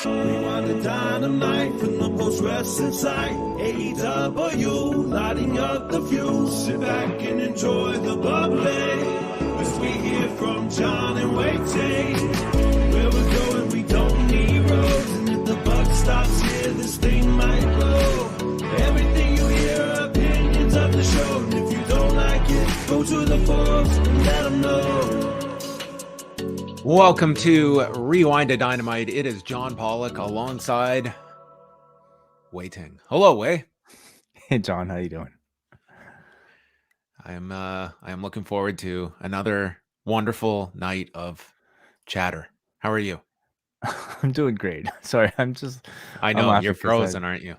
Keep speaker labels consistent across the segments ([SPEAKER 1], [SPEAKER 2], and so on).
[SPEAKER 1] Rewind-A-Dynamite from the post-wrestling site. AEW, lighting up the fuse. Sit back and enjoy the bubbly as we hear from John and Wai Ting. Where we're going, we don't need roads. And if the buck stops here, this thing might blow. Everything you hear are opinions of the show. And if you don't like it, go to the forums and let them know.
[SPEAKER 2] Welcome to Rewind-A-Dynamite. It is John Pollock alongside Wai Ting. Hello, Wai.
[SPEAKER 3] Hey, John. How you doing?
[SPEAKER 2] I am looking forward to another wonderful night of chatter. How are you?
[SPEAKER 3] I'm doing great. Sorry,
[SPEAKER 2] I know you're frozen, aren't you?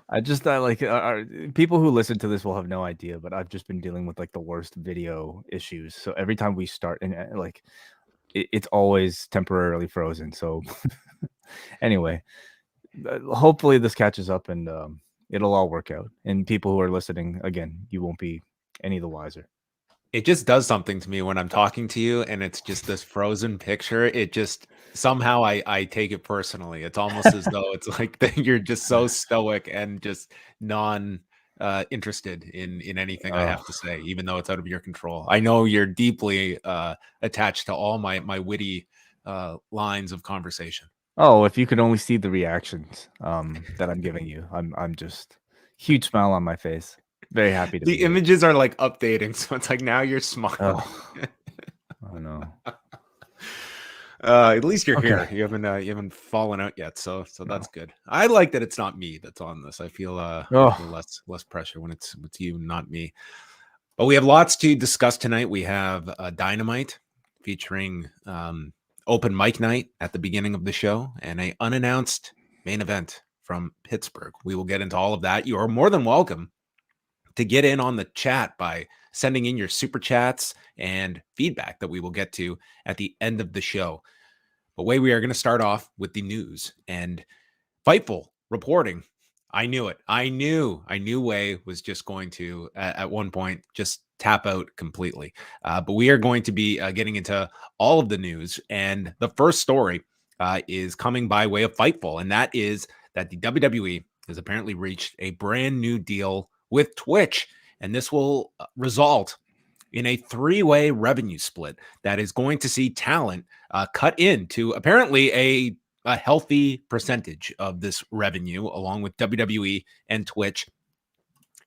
[SPEAKER 3] People who listen to this will have no idea, but I've just been dealing with like the worst video issues. So every time we start and it's always temporarily frozen. So anyway, hopefully this catches up and it'll all work out. And people who are listening, again, you won't be any the wiser.
[SPEAKER 2] It just does something to me when I'm talking to you and it's just this frozen picture. It just somehow I take it personally. It's almost as though it's like that you're just so stoic and just interested in anything I have to say, even though it's out of your control. I know you're deeply attached to all my witty lines of conversation.
[SPEAKER 3] Oh, if you could only see the reactions that I'm giving you, I'm just huge smile on my face. Very happy to be
[SPEAKER 2] The images are like updating, so it's like now you're smiling.
[SPEAKER 3] Oh no.
[SPEAKER 2] At least you're here. You haven't fallen out yet, so that's good. I like that it's not me that's on this. I feel less pressure when it's you, not me. But we have lots to discuss tonight. We have Dynamite featuring open mic night at the beginning of the show and an unannounced main event from Pittsburgh. We will get into all of that. You are more than welcome to get in on the chat by sending in your super chats and feedback that we will get to at the end of the show. But Wai, we are going to start off with the news and Fightful reporting. I knew it. I knew Wai was just going to at one point just tap out completely. But we are going to be getting into all of the news. And the first story is coming by way of Fightful. And that is that the WWE has apparently reached a brand new deal with Twitch, and this will result in a three-way revenue split that is going to see talent cut into apparently a healthy percentage of this revenue, along with WWE and Twitch.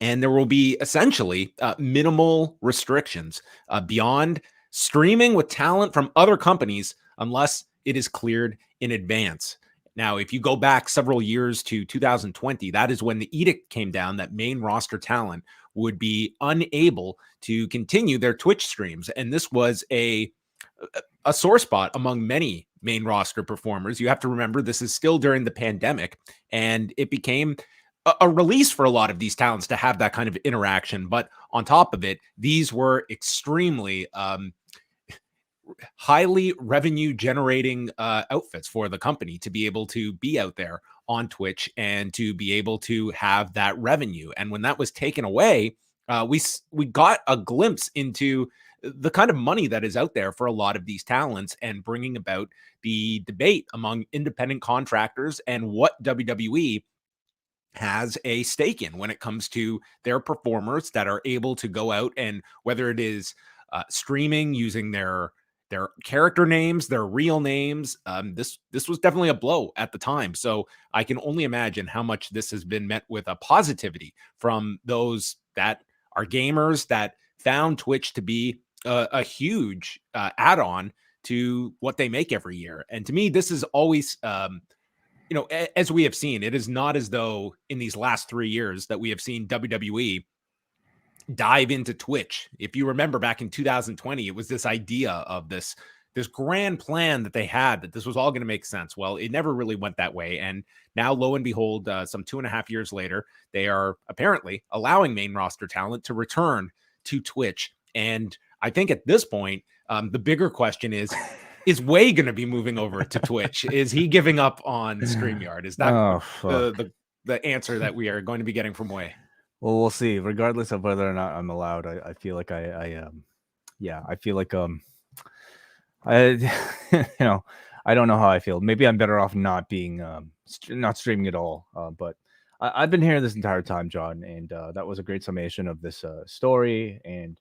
[SPEAKER 2] And there will be essentially minimal restrictions beyond streaming with talent from other companies unless it is cleared in advance. Now, if you go back several years to 2020, that is when the edict came down that main roster talent would be unable to continue their Twitch streams. And this was a sore spot among many main roster performers. You have to remember, this is still during the pandemic, and it became a release for a lot of these talents to have that kind of interaction. But on top of it, these were extremely highly revenue generating outfits for the company to be able to be out there on Twitch and to be able to have that revenue. And when that was taken away, we got a glimpse into the kind of money that is out there for a lot of these talents and bringing about the debate among independent contractors and what WWE has a stake in when it comes to their performers that are able to go out and whether it is streaming using their character names, their real names. This was definitely a blow at the time. So I can only imagine how much this has been met with a positivity from those that are gamers that found Twitch to be a huge add-on to what they make every year. And to me, this is always, as we have seen, it is not as though in these last 3 years that we have seen WWE dive into Twitch. If you remember back in 2020, it was this idea of this grand plan that they had that this was all going to make sense. Well, it never really went that way. And now, lo and behold, some 2.5 years later, they are apparently allowing main roster talent to return to Twitch. And I think at this point, the bigger question is Wai going to be moving over to Twitch? Is he giving up on StreamYard? Is that the answer that we are going to be getting from Wai?
[SPEAKER 3] Well, we'll see. Regardless of whether or not I'm allowed, I feel like I feel like I don't know how I feel. Maybe I'm better off not being not streaming at all. But I've been here this entire time, John, and that was a great summation of this story. And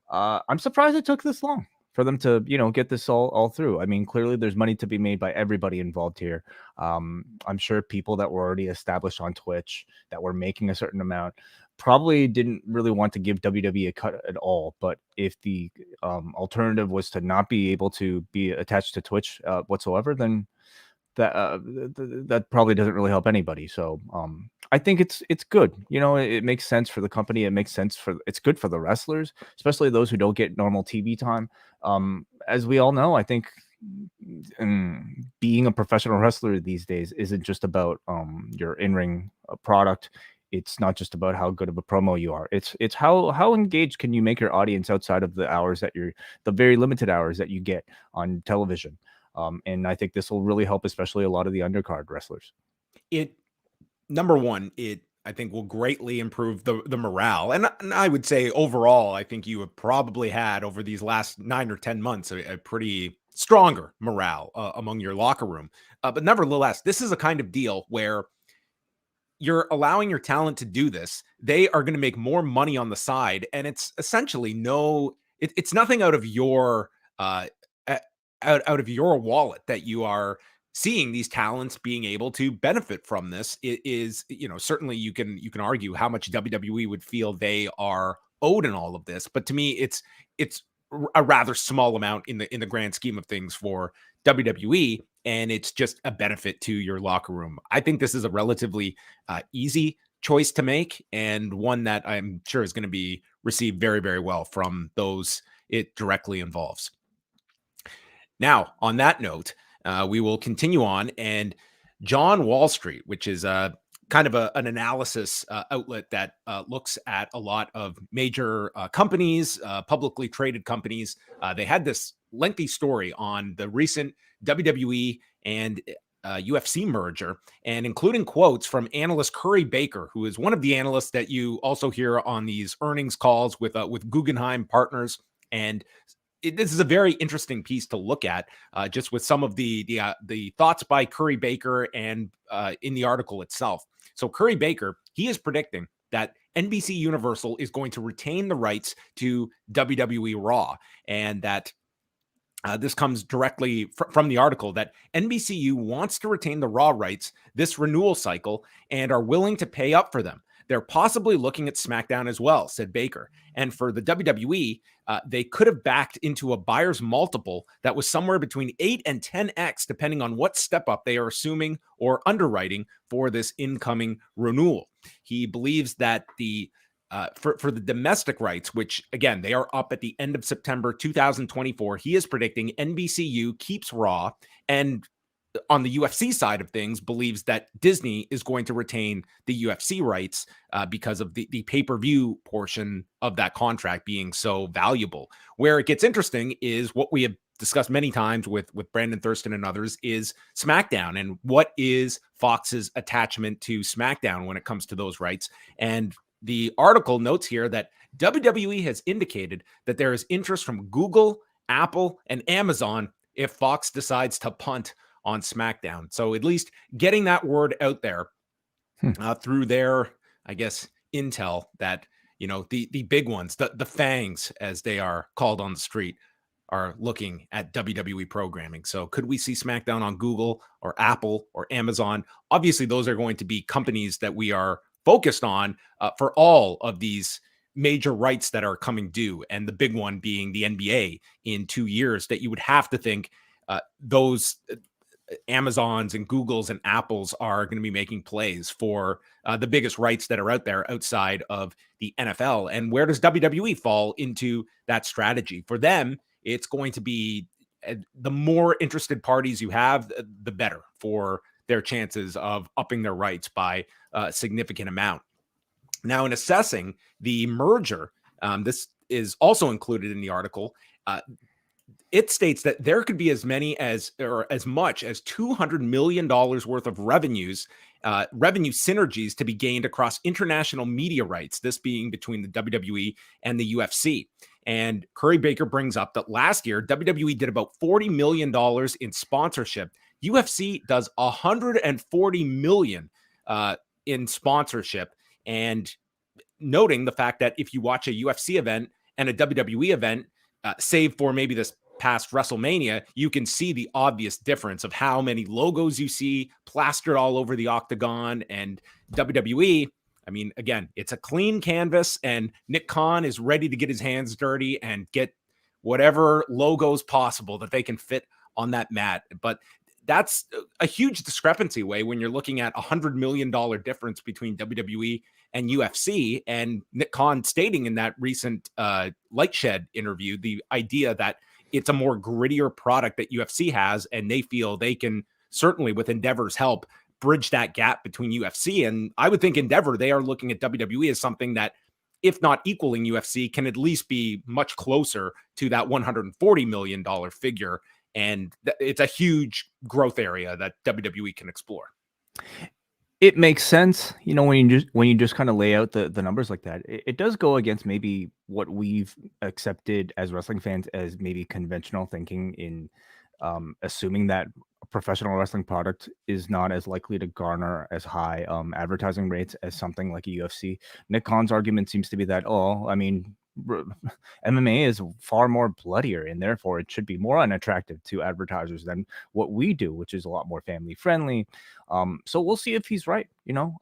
[SPEAKER 3] I'm surprised it took this long for them to, get this all through. I mean, clearly there's money to be made by everybody involved here. I'm sure people that were already established on Twitch that were making a certain amount probably didn't really want to give WWE a cut at all. But if the alternative was to not be able to be attached to Twitch whatsoever, then that probably doesn't really help anybody. So I think it's good. It makes sense for the company. It makes sense it's good for the wrestlers, especially those who don't get normal TV time. As we all know, I think being a professional wrestler these days isn't just about your in-ring product. It's not just about how good of a promo you are. It's how engaged can you make your audience outside of the hours the very limited hours that you get on television. And I think this will really help, especially a lot of the undercard wrestlers.
[SPEAKER 2] Number one, I think will greatly improve the morale. And I would say overall, I think you have probably had over these last 9 or 10 months, a pretty stronger morale among your locker room. But nevertheless, this is a kind of deal where you're allowing your talent to do this. They are going to make more money on the side. And it's essentially it's nothing out of your, out of your wallet that you are seeing these talents being able to benefit from this. It is, certainly you can argue how much WWE would feel they are owed in all of this, but to me, it's a rather small amount in the grand scheme of things for WWE, and it's just a benefit to your locker room. I think this is a relatively easy choice to make, and one that I'm sure is going to be received very, very well from those it directly involves. Now, on that note, we will continue on, and John Wall Street, which is kind of an analysis outlet that looks at a lot of major companies, publicly traded companies. They had this lengthy story on the recent WWE and UFC merger, and including quotes from analyst Curry Baker, who is one of the analysts that you also hear on these earnings calls with Guggenheim Partners. And this is a very interesting piece to look at, just with some of the thoughts by Curry Baker and in the article itself. So Curry Baker, he is predicting that NBC Universal is going to retain the rights to WWE Raw, and that this comes directly from the article, that NBCU wants to retain the Raw rights this renewal cycle and are willing to pay up for them. They're possibly looking at SmackDown as well, said Baker. And for the WWE, they could have backed into a buyer's multiple that was somewhere between 8 and 10x, depending on what step up they are assuming or underwriting for this incoming renewal. He believes that for the domestic rights, which again, they are up at the end of September 2024, he is predicting NBCU keeps Raw, and on the UFC side of things, believes that Disney is going to retain the UFC rights because of the pay-per-view portion of that contract being so valuable. Where it gets interesting is what we have discussed many times with Brandon Thurston and others is SmackDown, and what is Fox's attachment to SmackDown when it comes to those rights. And the article notes here that WWE has indicated that there is interest from Google, Apple, and Amazon if Fox decides to punt on SmackDown. So at least getting that word out there through their, I guess, intel that, the big ones, the fangs, as they are called on the street, are looking at WWE programming. So could we see SmackDown on Google or Apple or Amazon? Obviously, those are going to be companies that we are focused on for all of these major rights that are coming due. And the big one being the NBA in 2 years, that you would have to think those Amazons and Googles and Apples are going to be making plays for the biggest rights that are out there outside of the NFL. And where does WWE fall into that strategy? For them, it's going to be the more interested parties you have, the better for their chances of upping their rights by a significant amount. Now, in assessing the merger, this is also included in the article. It states that there could be as much as $200 million worth of revenue synergies to be gained across international media rights, this being between the WWE and the UFC. And Curry Baker brings up that last year, WWE did about $40 million in sponsorship. UFC does $140 million in sponsorship. And noting the fact that if you watch a UFC event and a WWE event, save for maybe this past WrestleMania, you can see the obvious difference of how many logos you see plastered all over the octagon. And WWE, I mean, again, it's a clean canvas, and Nick Khan is ready to get his hands dirty and get whatever logos possible that they can fit on that mat. But that's a huge discrepancy way when you're looking at $100 million difference between WWE and UFC. And Nick Khan stating in that recent Lightshed interview, the idea that it's a more grittier product that UFC has, and they feel they can certainly, with Endeavor's help, bridge that gap between UFC. And I would think Endeavor, they are looking at WWE as something that, if not equaling UFC, can at least be much closer to that $140 million figure. And it's a huge growth area that WWE can explore.
[SPEAKER 3] It makes sense, you know, when you just kind of lay out the numbers like that. It does go against maybe what we've accepted as wrestling fans as maybe conventional thinking in assuming that a professional wrestling product is not as likely to garner as high advertising rates as something like a UFC. Nick Khan's argument seems to be that, MMA is far more bloodier, and therefore it should be more unattractive to advertisers than what we do, which is a lot more family friendly. So we'll see if he's right. You know,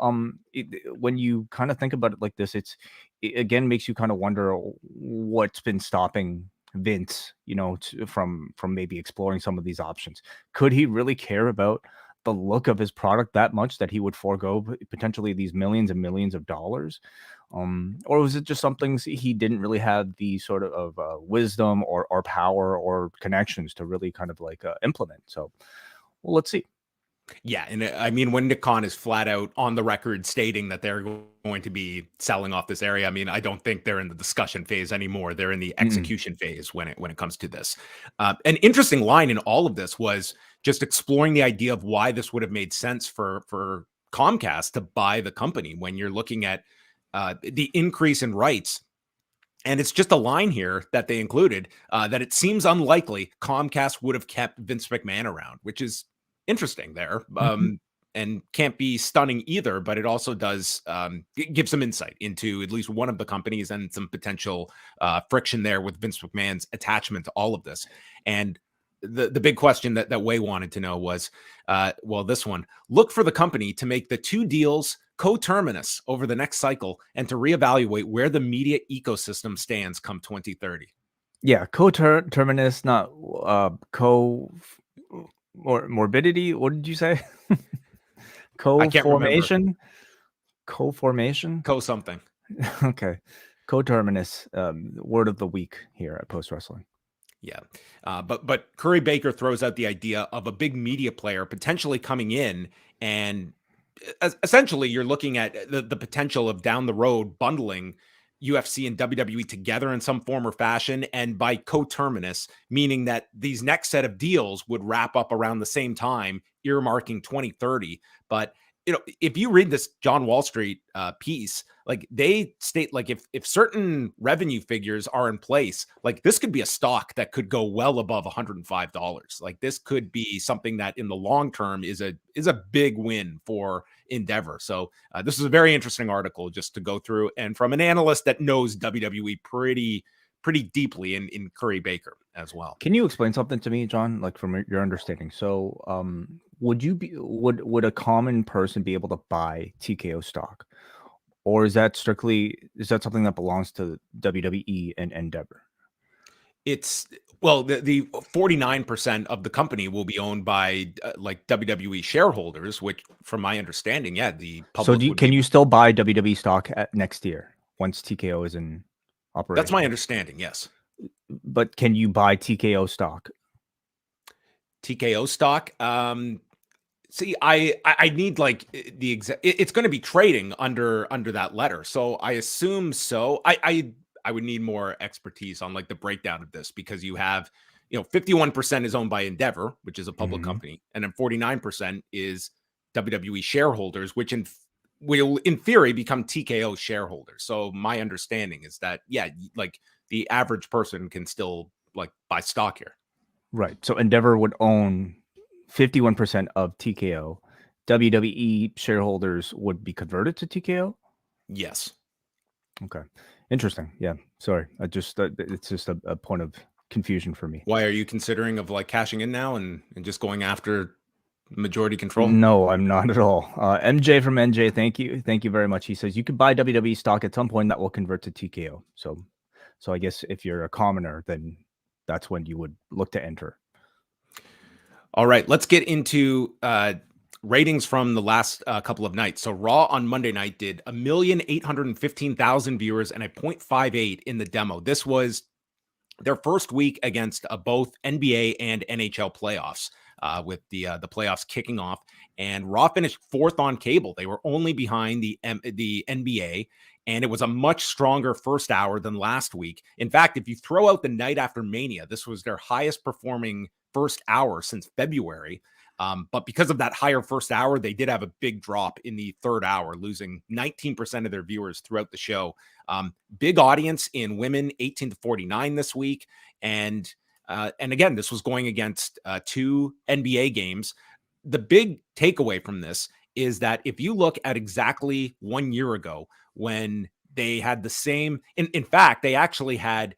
[SPEAKER 3] when you kind of think about it like this, it again makes you kind of wonder what's been stopping Vince, you know, from maybe exploring some of these options. Could he really care about the look of his product that much that he would forego potentially these millions and millions of dollars? Or was it just something he didn't really have the sort of wisdom or power or connections to really kind of like implement? So, well, let's see.
[SPEAKER 2] Yeah, and I mean, when Nick Khan is flat out on the record stating that they're going to be selling off this area, I mean, I don't think they're in the discussion phase anymore. They're in the execution phase when it comes to this. An interesting line in all of this was just exploring the idea of why this would have made sense for Comcast to buy the company when you're looking at the increase in rights. And it's just a line here that they included that it seems unlikely Comcast would have kept Vince McMahon around, which is interesting there, and can't be stunning either, but it also does give some insight into at least one of the companies and some potential friction there with Vince McMahon's attachment to all of this. And the big question that Wai wanted to know was, this one: look for the company to make the two deals coterminous over the next cycle and to reevaluate where the media ecosystem stands come 2030.
[SPEAKER 3] Yeah, coterminous, not morbidity. What did you say? Co-formation?
[SPEAKER 2] Co-something.
[SPEAKER 3] Okay. Coterminous, word of the week here at Post Wrestling.
[SPEAKER 2] Yeah. But Curry Baker throws out the idea of a big media player potentially coming in, and essentially you're looking at the potential of down the road bundling UFC and WWE together in some form or fashion, and by coterminous, meaning that these next set of deals would wrap up around the same time, earmarking 2030. But you know, if you read this John Wall Street piece, like they state, like if certain revenue figures are in place, like this could be a stock that could go well above $105. Like this could be something that in the long term is a big win for Endeavor. So this is a very interesting article just to go through, and from an analyst that knows WWE pretty deeply in Curry Baker as well.
[SPEAKER 3] Can you explain something to me, John, like from your understanding? So would a common person be able to buy TKO stock, or is that something that belongs to WWE and Endeavor?
[SPEAKER 2] It's the 49% of the company will be owned by like WWE shareholders, which from my understanding, the public.
[SPEAKER 3] So can you still buy WWE stock next year once TKO is in operation?
[SPEAKER 2] That's my understanding, yes.
[SPEAKER 3] But can you buy TKO stock?
[SPEAKER 2] TKO stock? See, I need like the exact. It's going to be trading under that letter, so I assume so. I would need more expertise on like the breakdown of this, because you have, 51% is owned by Endeavor, which is a public company, and then 49% is WWE shareholders, which will in theory become TKO shareholders. So my understanding is that like the average person can still like buy stock here.
[SPEAKER 3] Right. So Endeavor would own 51% of TKO. WWE shareholders would be converted to TKO?
[SPEAKER 2] Yes.
[SPEAKER 3] Okay. Interesting. Yeah. Sorry. It's just a point of confusion for me.
[SPEAKER 2] Why are you considering of like cashing in now and just going after majority control?
[SPEAKER 3] No, I'm not at all. MJ from NJ, thank you. Thank you very much. He says you could buy WWE stock at some point that will convert to TKO. So I guess if you're a commoner, then that's when you would look to enter.
[SPEAKER 2] All right, let's get into ratings from the last couple of nights. So Raw on Monday night did 1,815,000 viewers and a 0.58 in the demo. This was their first week against both NBA and NHL playoffs, with the playoffs kicking off. And Raw finished 4th on cable. They were only behind the NBA, and it was a much stronger first hour than last week. In fact, if you throw out the night after Mania, this was their highest performing first hour since February. But because of that higher first hour, they did have a big drop in the third hour, losing 19% of their viewers throughout the show. Big audience in women 18 to 49 this week. And again, this was going against 2 NBA games. The big takeaway from this is that if you look at exactly 1 year ago when they had the same, in fact, they actually had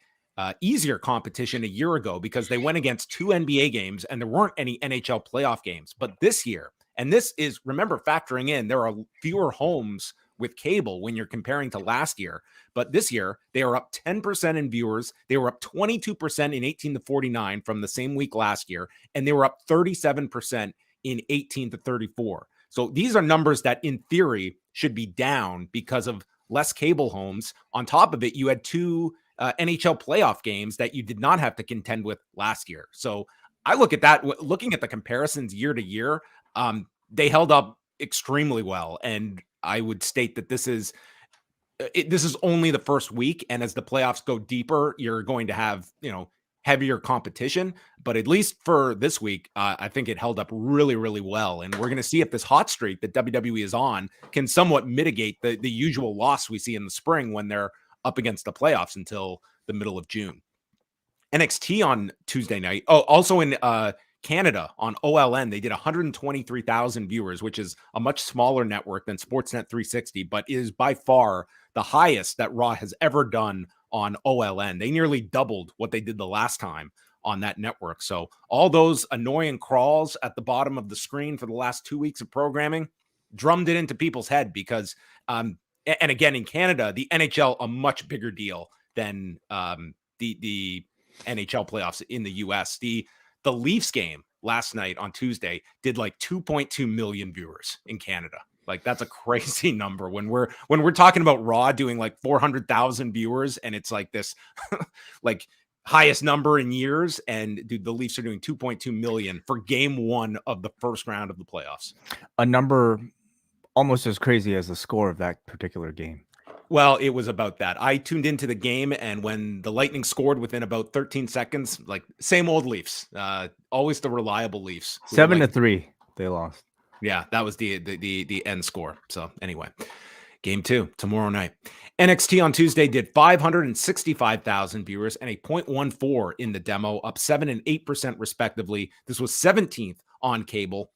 [SPEAKER 2] easier competition a year ago because they went against 2 NBA games and there weren't any NHL playoff games. But this year, and this is, remember, factoring in, there are fewer homes with cable when you're comparing to last year. But this year, they are up 10% in viewers. They were up 22% in 18 to 49 from the same week last year. And they were up 37% in 18 to 34. So these are numbers that in theory should be down because of less cable homes. On top of it, you had 2 NHL playoff games that you did not have to contend with last year. So I look at that, looking at the comparisons year to year, they held up extremely well. And I would state that this is only the first week. And as the playoffs go deeper, you're going to have, heavier competition. But at least for this week, I think it held up really, really well. And we're going to see if this hot streak that WWE is on can somewhat mitigate the usual loss we see in the spring when they're up against the playoffs until the middle of June. NXT on Tuesday night. Oh, also in Canada on OLN, they did 123,000 viewers, which is a much smaller network than Sportsnet 360, but is by far the highest that Raw has ever done on OLN. They nearly doubled what they did the last time on that network. So all those annoying crawls at the bottom of the screen for the last 2 weeks of programming drummed it into people's head because and again, in Canada, the NHL, a much bigger deal than the NHL playoffs in the US. The Leafs game last night on Tuesday did like 2.2 million viewers in Canada. Like that's a crazy number when we're talking about Raw doing like 400,000 viewers and it's like this like highest number in years. And dude, the Leafs are doing 2.2 million for game 1 of the first round of the playoffs.
[SPEAKER 3] A number almost as crazy as the score of that particular game.
[SPEAKER 2] Well, it was about that. I tuned into the game, and when the Lightning scored within about 13 seconds, like same old Leafs, always the reliable Leafs.
[SPEAKER 3] 7-3, they lost.
[SPEAKER 2] Yeah, that was the end score. So anyway, game 2 tomorrow night. NXT on Tuesday did 565,000 viewers and a 0.14 in the demo, up 7 and 8% respectively. This was 17th on cable.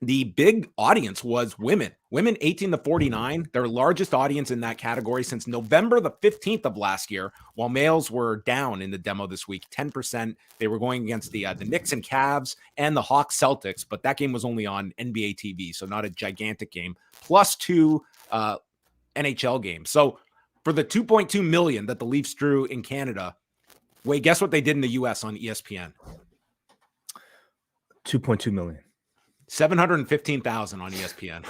[SPEAKER 2] The big audience was women 18 to 49, their largest audience in that category since November the 15th of last year, while males were down in the demo this week, 10%. They were going against the Knicks and Cavs and the Hawks Celtics, but that game was only on NBA TV, so not a gigantic game, plus 2 NHL games. So for the 2.2 million that the Leafs drew in Canada, wait, guess what they did in the US on ESPN?
[SPEAKER 3] 2.2 million.
[SPEAKER 2] 715,000 on ESPN.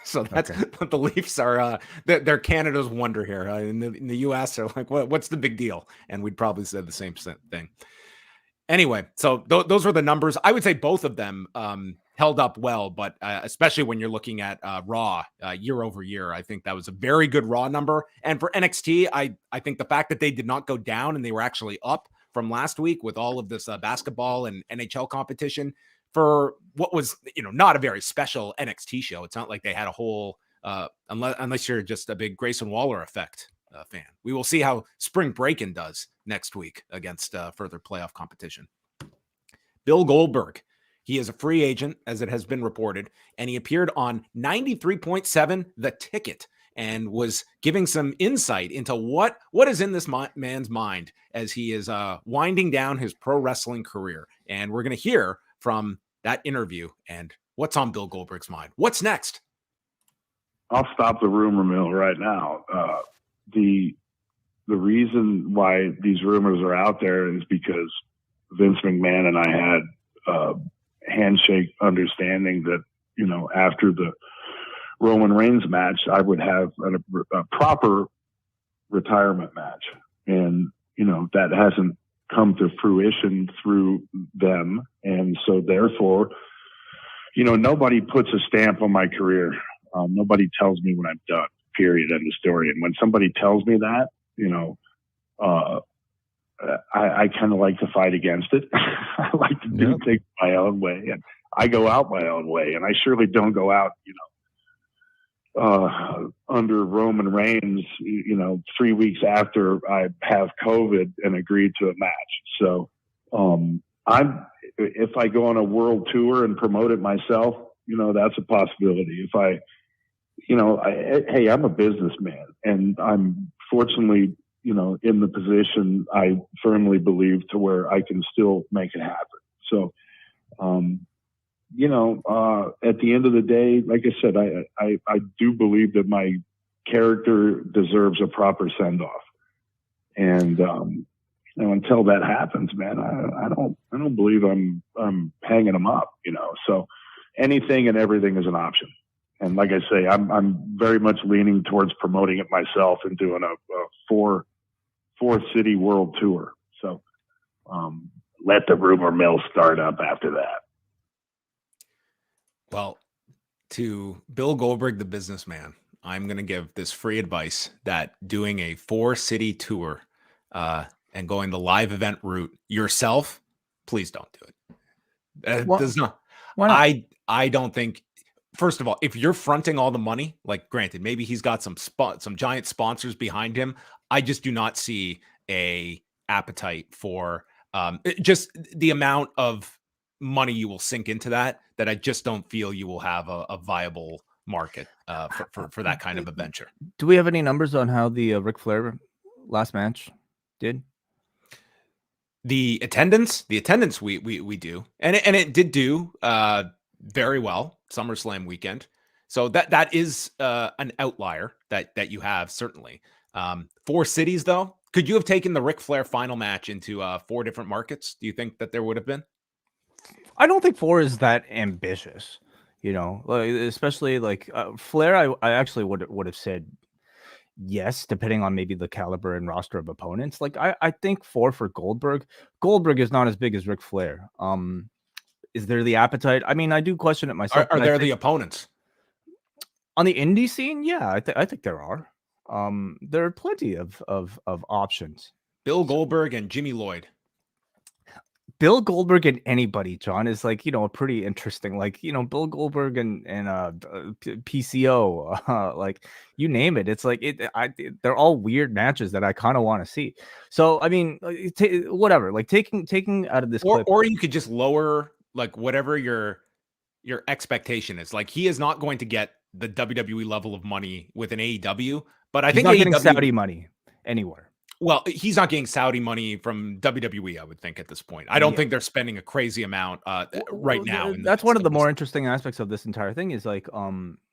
[SPEAKER 2] So that's what the Leafs are. They're Canada's wonder here. In the US, they're like, what's the big deal? And we'd probably say the same thing. Anyway, so those were the numbers. I would say both of them held up well, but especially when you're looking at Raw year over year, I think that was a very good Raw number. And for NXT, I think the fact that they did not go down and they were actually up from last week with all of this basketball and NHL competition, for what was, not a very special NXT show. It's not like they had a whole, unless you're just a big Grayson Waller effect fan. We will see how Spring Breakin' does next week against further playoff competition. Bill Goldberg. He is a free agent, as it has been reported, and he appeared on 93.7 The Ticket and was giving some insight into what is in this man's mind as he is winding down his pro wrestling career. And we're going to hear from that interview and what's on Bill Goldberg's mind. What's next?
[SPEAKER 4] I'll stop the rumor mill right now. The reason why these rumors are out there is because Vince McMahon and I had a handshake understanding that, you know, after the Roman Reigns match, I would have a proper retirement match. And, you know, that hasn't come to fruition through them. And so therefore, you know, nobody puts a stamp on my career. Nobody tells me when I'm done, period, end of story. And when somebody tells me that, you know, I kind of like to fight against it. I like to do things my own way, and I go out my own way. And I surely don't go out, you know, under Roman Reigns, you know, 3 weeks after I have COVID and agreed to a match. So if I go on a world tour and promote it myself, you know, that's a possibility. If I, you know, hey, I'm a businessman, and I'm fortunately, you know, in the position I firmly believe to where I can still make it happen. So, you know, at the end of the day, like I said, I do believe that my character deserves a proper send off. And, you know, until that happens, man, I don't believe I'm hanging them up, you know, so anything and everything is an option. And like I say, I'm very much leaning towards promoting it myself and doing a four city world tour. So let the rumor mill start up after that.
[SPEAKER 2] Well, to Bill Goldberg, the businessman, I'm going to give this free advice that doing a 4-city tour and going the live event route yourself, please don't do it. Does not. Why not? I don't think. First of all, if you're fronting all the money, like granted, maybe he's got some giant sponsors behind him. I just do not see a appetite for just the amount of money you will sink into that I just don't feel you will have a viable market for that kind of a venture.
[SPEAKER 3] Do we have any numbers on how the Ric Flair last match did?
[SPEAKER 2] The attendance we do, and it did do very well SummerSlam weekend. So that is an outlier that you have, certainly. 4 cities, though. Could you have taken the Ric Flair final match into 4 different markets? Do you think that there would have been?
[SPEAKER 3] I don't think 4 is that ambitious, you know, especially like Flair. I actually would have said yes, depending on maybe the caliber and roster of opponents. Like I think 4 for Goldberg. Goldberg is not as big as Ric Flair. Is there the appetite? I mean, I do question it myself.
[SPEAKER 2] Are there the opponents
[SPEAKER 3] on the indie scene? Yeah, I think there are. There are plenty of options.
[SPEAKER 2] Bill Goldberg and Jimmy Lloyd.
[SPEAKER 3] Bill Goldberg and anybody, John, is like, you know, a pretty interesting, like, you know, Bill Goldberg and PCO, like you name it. It's like they're all weird matches that I kind of want to see. So I mean, whatever, like taking out of this clip,
[SPEAKER 2] or you could just lower like whatever your expectation is. Like he is not going to get the WWE level of money with an AEW, but I think
[SPEAKER 3] he's not getting Saudi money anywhere.
[SPEAKER 2] Well, he's not getting Saudi money from WWE, I would think, at this point. I don't think they're spending a crazy amount right now.
[SPEAKER 3] That's one of the more interesting aspects of this entire thing is like,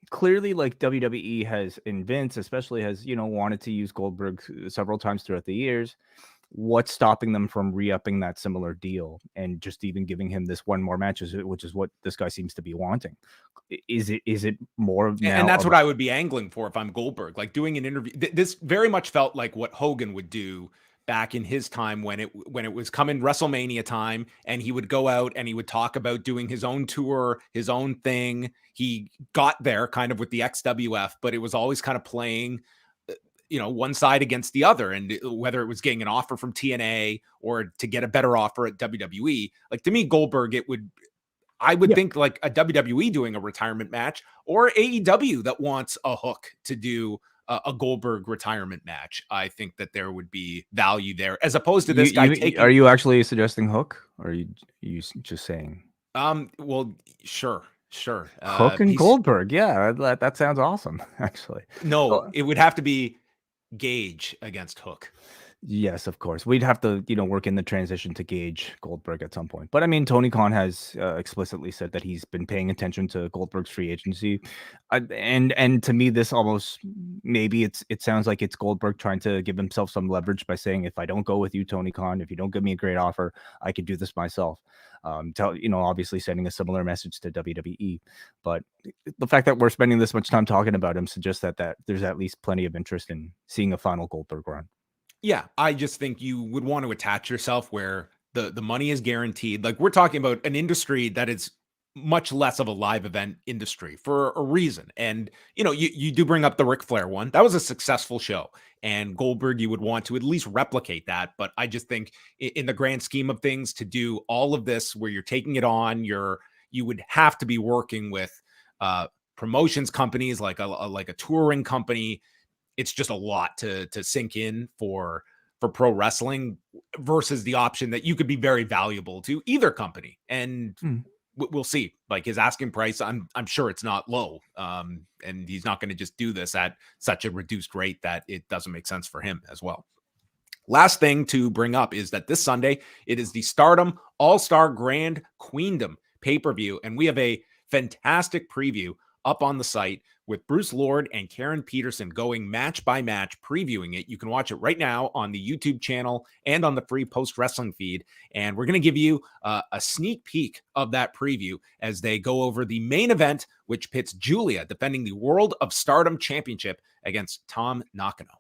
[SPEAKER 3] clearly, like WWE has, and Vince especially has, you know, wanted to use Goldberg several times throughout the years. What's stopping them from re-upping that similar deal and just even giving him this one more match, which is what this guy seems to be wanting? Is it more of now?
[SPEAKER 2] And that's what I would be angling for if I'm Goldberg, like doing an interview. This very much felt like what Hogan would do back in his time when it was coming WrestleMania time, and he would go out and he would talk about doing his own tour, his own thing. He got there kind of with the XWF, but it was always kind of playing, you know, one side against the other, and whether it was getting an offer from TNA or to get a better offer at WWE. Like to me, Goldberg, I would think like a WWE doing a retirement match, or AEW that wants a hook to do a Goldberg retirement match. I think that there would be value there, as opposed to this guy taking.
[SPEAKER 3] Are you actually suggesting Hook, or are you just saying?
[SPEAKER 2] Well, sure.
[SPEAKER 3] Hook and Goldberg, yeah, that sounds awesome. Actually,
[SPEAKER 2] no, it would have to be Gage against Hook.
[SPEAKER 3] Yes, of course. We'd have to, work in the transition to Gage Goldberg at some point. But I mean, Tony Khan has explicitly said that he's been paying attention to Goldberg's free agency, and to me, this almost maybe it sounds like it's Goldberg trying to give himself some leverage by saying, if I don't go with you, Tony Khan, if you don't give me a great offer, I could do this myself. Obviously sending a similar message to WWE. But the fact that we're spending this much time talking about him suggests that there's at least plenty of interest in seeing a final Goldberg run.
[SPEAKER 2] Yeah, I just think you would want to attach yourself where the money is guaranteed. Like, we're talking about an industry that is much less of a live event industry for a reason. And, you do bring up the Ric Flair one. That was a successful show. And Goldberg, you would want to at least replicate that. But I just think in the grand scheme of things, to do all of this where you're taking it on, you would have to be working with promotions companies like a touring company. It's just a lot to sink in for pro wrestling versus the option that you could be very valuable to either company. And we'll see. Like, his asking price, I'm sure it's not low. And he's not going to just do this at such a reduced rate that it doesn't make sense for him as well. Last thing to bring up is that this Sunday, it is the Stardom All-Star Grand Queendom pay-per-view. And we have a fantastic preview up on the site with Bruce Lord and Karen Peterson going match by match, previewing it. You can watch it right now on the YouTube channel and on the free Post Wrestling feed. And we're going to give you a sneak peek of that preview as they go over the main event, which pits Julia defending the World of Stardom Championship against Tom Nakano.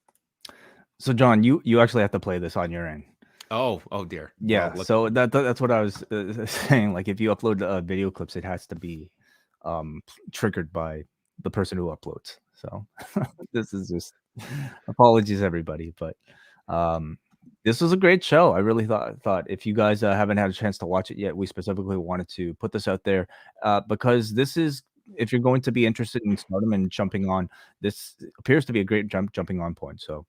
[SPEAKER 3] So, John, you actually have to play this on your end.
[SPEAKER 2] Oh dear.
[SPEAKER 3] Yeah. Well, so that's what I was saying. Like, if you upload video clips, it has to be triggered by the person who uploads. So this is just apologies, everybody. But this was a great show. I really thought if you guys haven't had a chance to watch it yet, we specifically wanted to put this out there because this is, if you're going to be interested in Stardom and jumping on, this appears to be a great jumping on point. So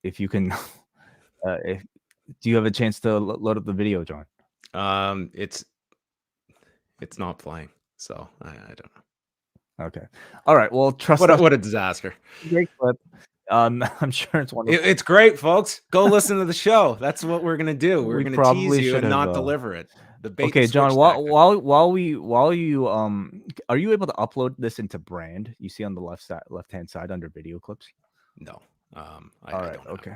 [SPEAKER 3] if you can, do you have a chance to load up the video, John?
[SPEAKER 2] It's not playing, so I don't know.
[SPEAKER 3] Okay. All right. Well, trust
[SPEAKER 2] us. What a disaster.
[SPEAKER 3] Great clip. I'm sure it's wonderful.
[SPEAKER 2] It's great, folks. Go listen to the show. That's what we're gonna do. We're gonna tease you and not deliver it.
[SPEAKER 3] Okay, John. While you are you able to upload this into Brand? You see on the left hand side under video clips.
[SPEAKER 2] No.
[SPEAKER 3] All right. Okay.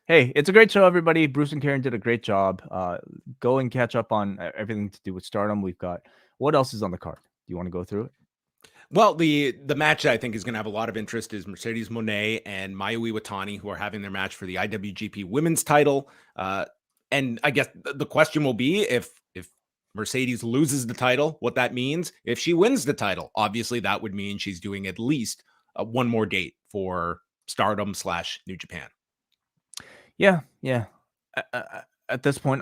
[SPEAKER 3] Hey, it's a great show, everybody. Bruce and Karen did a great job. Go and catch up on everything to do with Stardom. We've got, what else is on the card? Do you want to go through it?
[SPEAKER 2] Well, the match that I think is going to have a lot of interest is Mercedes Moné and Mayu Iwatani, who are having their match for the IWGP Women's title. And I guess the question will be if Mercedes loses the title, what that means. If she wins the title, obviously that would mean she's doing at least one more date for Stardom / New Japan.
[SPEAKER 3] Yeah. At this point,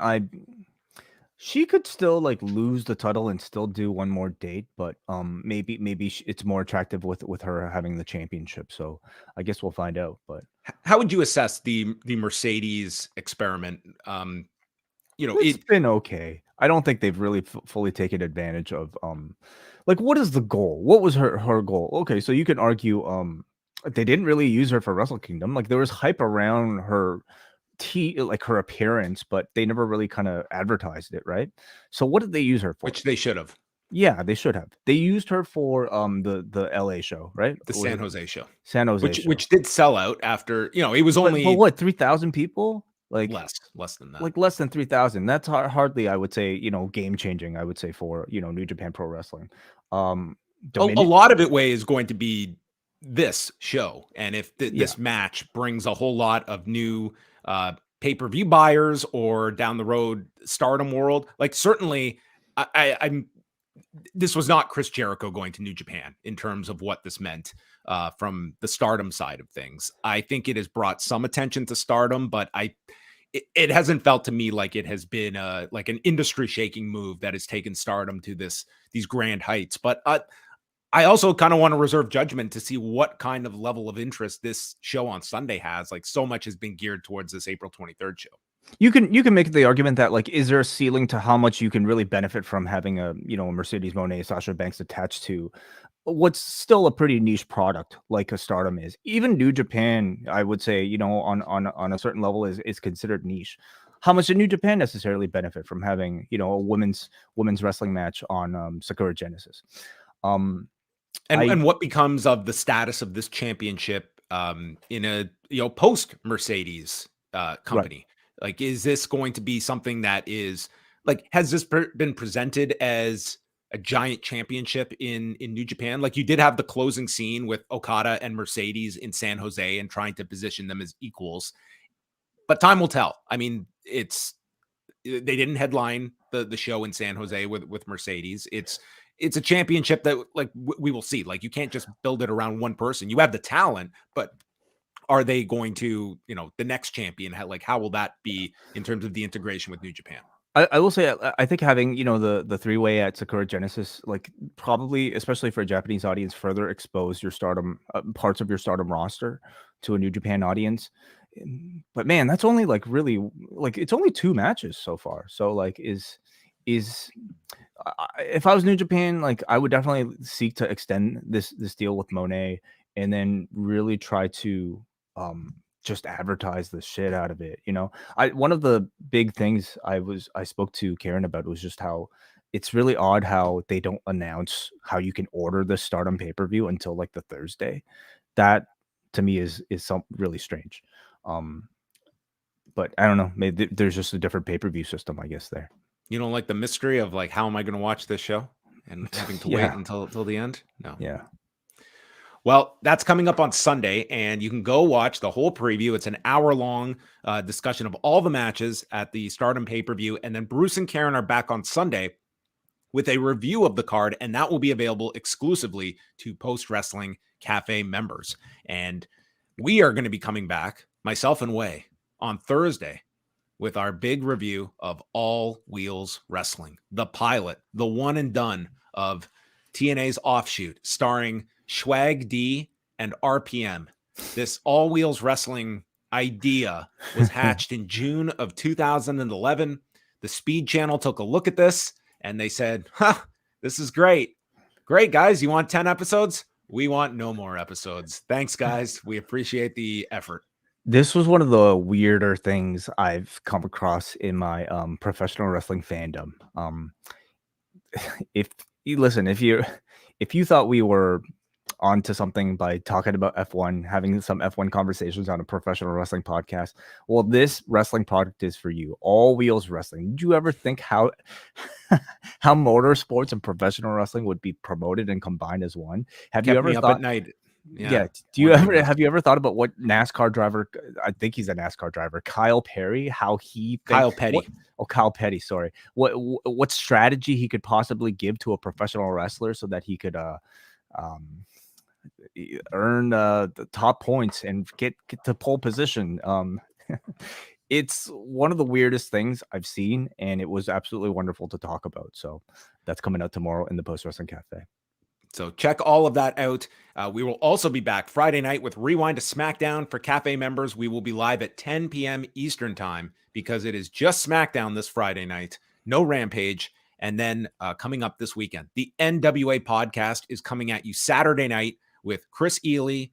[SPEAKER 3] she could still lose the title and still do one more date, but maybe it's more attractive with her having the championship. So I guess we'll find out. But
[SPEAKER 2] how would you assess the Mercedes experiment?
[SPEAKER 3] It's been okay. I don't think they've really fully taken advantage of what is the goal? What was her goal? Okay, so you can argue they didn't really use her for Wrestle Kingdom. There was hype around her her appearance, but they never really kind of advertised it, right? So what did they use her for?
[SPEAKER 2] Which they should have.
[SPEAKER 3] Yeah, they should have. They used her for the LA show, right?
[SPEAKER 2] The San Jose show.
[SPEAKER 3] Which
[SPEAKER 2] did sell out after, it was only
[SPEAKER 3] but what, 3,000 people?
[SPEAKER 2] Less than that.
[SPEAKER 3] Less than 3,000. That's hardly, I would say, game changing, I would say, for New Japan Pro Wrestling.
[SPEAKER 2] A lot of it is going to be this show, and if this match brings a whole lot of new pay-per-view buyers or down the road Stardom world, certainly I'm this was not Chris Jericho going to New Japan in terms of what this meant from the Stardom side of things. I think it has brought some attention to Stardom, but it hasn't felt to me like it has been an industry shaking move that has taken Stardom to these grand heights. But I also kind of want to reserve judgment to see what kind of level of interest this show on Sunday has. Like, so much has been geared towards this April 23rd show.
[SPEAKER 3] You can make the argument that, like, is there a ceiling to how much you can really benefit from having a Mercedes Moné, Sasha Banks attached to what's still a pretty niche product like a Stardom is. Even New Japan, I would say, on a certain level is considered niche. How much did New Japan necessarily benefit from having a women's wrestling match on Sakura Genesis?
[SPEAKER 2] And what becomes of the status of this championship in a post Mercedes company? Right. Like, is this going to be something that is like, has this been presented as a giant championship in New Japan? Like, you did have the closing scene with Okada and Mercedes in San Jose and trying to position them as equals, but time will tell. I mean, they didn't headline the show in San Jose with Mercedes. It's a championship that, like, we will see. Like, you can't just build it around one person. You have the talent, but are they going to, the next champion? How will that be in terms of the integration with New Japan?
[SPEAKER 3] I will say, I think having, the three-way at Sakura Genesis, like, probably, especially for a Japanese audience, further expose your Stardom, parts of your Stardom roster to a New Japan audience. But man, that's only it's only 2 matches so far. So, like, if I was New Japan, like, I would definitely seek to extend this deal with Moné and then really try to just advertise the shit out of it. One of the big things I spoke to Karen about was just how it's really odd how they don't announce how you can order the Stardom pay-per-view until like the Thursday. That to me is really strange. But I don't know, maybe there's just a different pay-per-view system, I guess, there.
[SPEAKER 2] You don't like the mystery of, like, how am I going to watch this show and having to wait until the end? No.
[SPEAKER 3] Yeah.
[SPEAKER 2] Well, that's coming up on Sunday, and you can go watch the whole preview. It's an hour-long discussion of all the matches at the Stardom pay-per-view, and then Bruce and Karen are back on Sunday with a review of the card, and that will be available exclusively to Post Wrestling Cafe members. And we are going to be coming back, myself and Wai, on Thursday with our big review of All Wheels Wrestling, the pilot, the one and done of TNA's offshoot, starring Schwag D and RPM. This All Wheels Wrestling idea was hatched in June of 2011. The Speed Channel took a look at this and they said, this is great. Great, guys. You want 10 episodes? We want no more episodes. Thanks, guys. We appreciate the effort.
[SPEAKER 3] This was one of the weirder things I've come across in my professional wrestling fandom. If you thought we were onto something by talking about F1, having some F1 conversations on a professional wrestling podcast, well, this wrestling product is for you. All Wheels Wrestling. Did you ever think how motorsports and professional wrestling would be promoted and combined as one? Have you ever thought
[SPEAKER 2] at night?
[SPEAKER 3] Yeah. Have you ever thought about what NASCAR driver? I think he's a NASCAR driver, Kyle Petty. Kyle Petty. Sorry. What strategy he could possibly give to a professional wrestler so that he could earn the top points and get to pole position. It's one of the weirdest things I've seen, and it was absolutely wonderful to talk about. So that's coming out tomorrow in the Post Wrestling Cafe.
[SPEAKER 2] So check all of that out. We will also be back Friday night with Rewind to SmackDown for Cafe members. We will be live at 10 p.m. Eastern time because it is just SmackDown this Friday night. No Rampage. And then coming up this weekend, the N.W.A. podcast is coming at you Saturday night with Chris Ely,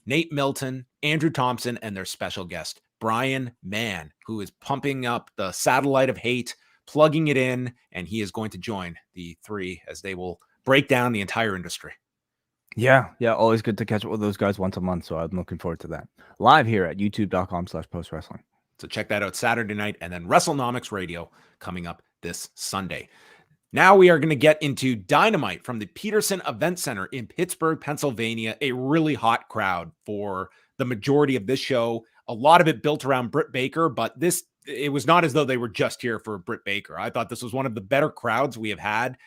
[SPEAKER 2] Nate Milton, Andrew Thompson, and their special guest, Brian Mann, who is pumping up the satellite of hate, plugging it in, and he is going to join the three as they will break down the entire industry.
[SPEAKER 3] Yeah. Always good to catch up with those guys once a month. So I'm looking forward to that. Live here at youtube.com/postwrestling.
[SPEAKER 2] So check that out Saturday night, and then WrestleNomics Radio coming up this Sunday. Now we are going to get into Dynamite from the Peterson Event Center in Pittsburgh, Pennsylvania. A really hot crowd for the majority of this show. A lot of it built around Britt Baker, but it was not as though they were just here for Britt Baker. I thought this was one of the better crowds we have had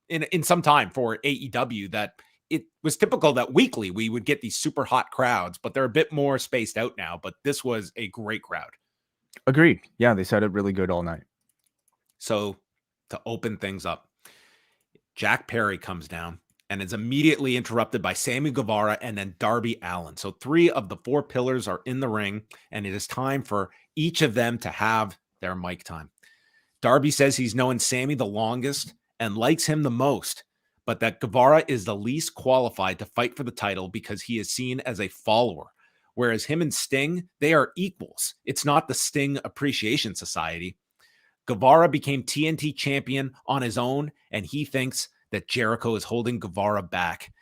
[SPEAKER 2] in some time for AEW. That it was typical that weekly we would get these super hot crowds, but they're a bit more spaced out now. But this was a great crowd.
[SPEAKER 3] Agreed. Yeah, they sounded really good all night.
[SPEAKER 2] So to open things up, Jack Perry comes down and is immediately interrupted by Sammy Guevara and then Darby Allin. So 3 of the 4 pillars are in the ring, and it is time for each of them to have their mic time. Darby says he's known Sammy the longest and likes him the most, but that Guevara is the least qualified to fight for the title because he is seen as a follower. Whereas him and Sting, they are equals. It's not the Sting Appreciation Society. Guevara became TNT champion on his own, and he thinks that Jericho is holding Guevara back.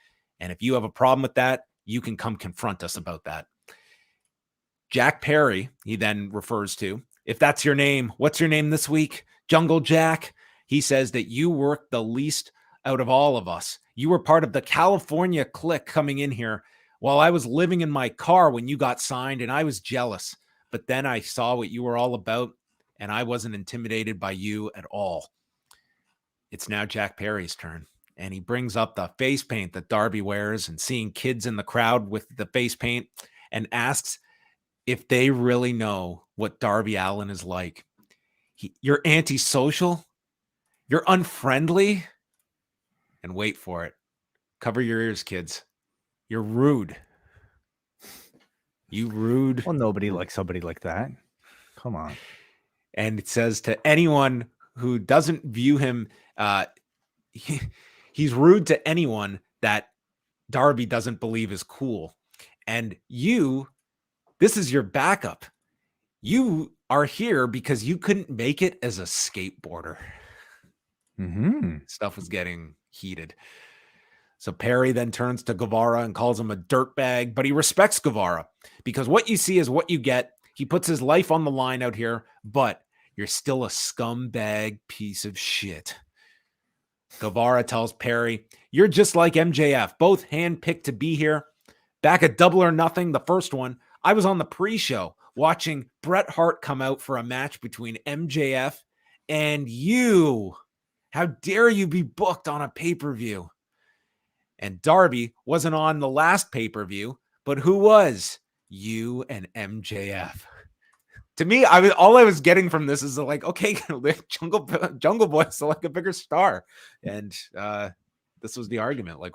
[SPEAKER 2] And if you have a problem with that, you can come confront us about that. Jack Perry, he then refers to, if that's your name, what's your name this week? Jungle Jack. He says that you worked the least out of all of us. You were part of the California clique coming in here while I was living in my car when you got signed, and I was jealous. But then I saw what you were all about, and I wasn't intimidated by you at all. It's now Jack Perry's turn, and he brings up the face paint that Darby wears and seeing kids in the crowd with the face paint and asks if they really know what Darby Allin is like. You're antisocial, you're unfriendly, and wait for it. Cover your ears, kids. You're rude. You rude.
[SPEAKER 3] Well, nobody likes somebody like that. Come on.
[SPEAKER 2] And it says to anyone who doesn't view him, he's rude to anyone that Darby doesn't believe is cool. And this is your backup. You are here because you couldn't make it as a skateboarder. Stuff was getting heated. So Perry then turns to Guevara and calls him a dirtbag, but he respects Guevara because what you see is what you get. He puts his life on the line out here, but you're still a scumbag piece of shit. Guevara tells Perry, you're just like MJF, both handpicked to be here. Back at Double or Nothing, the first one, I was on the pre-show watching Bret Hart come out for a match between MJF and you. How dare you be booked on a pay-per-view? And Darby wasn't on the last pay-per-view, but who was? You and MJF. To me, all I was getting from this is like, okay, Jungle Boy's like a bigger star. And this was the argument. Like,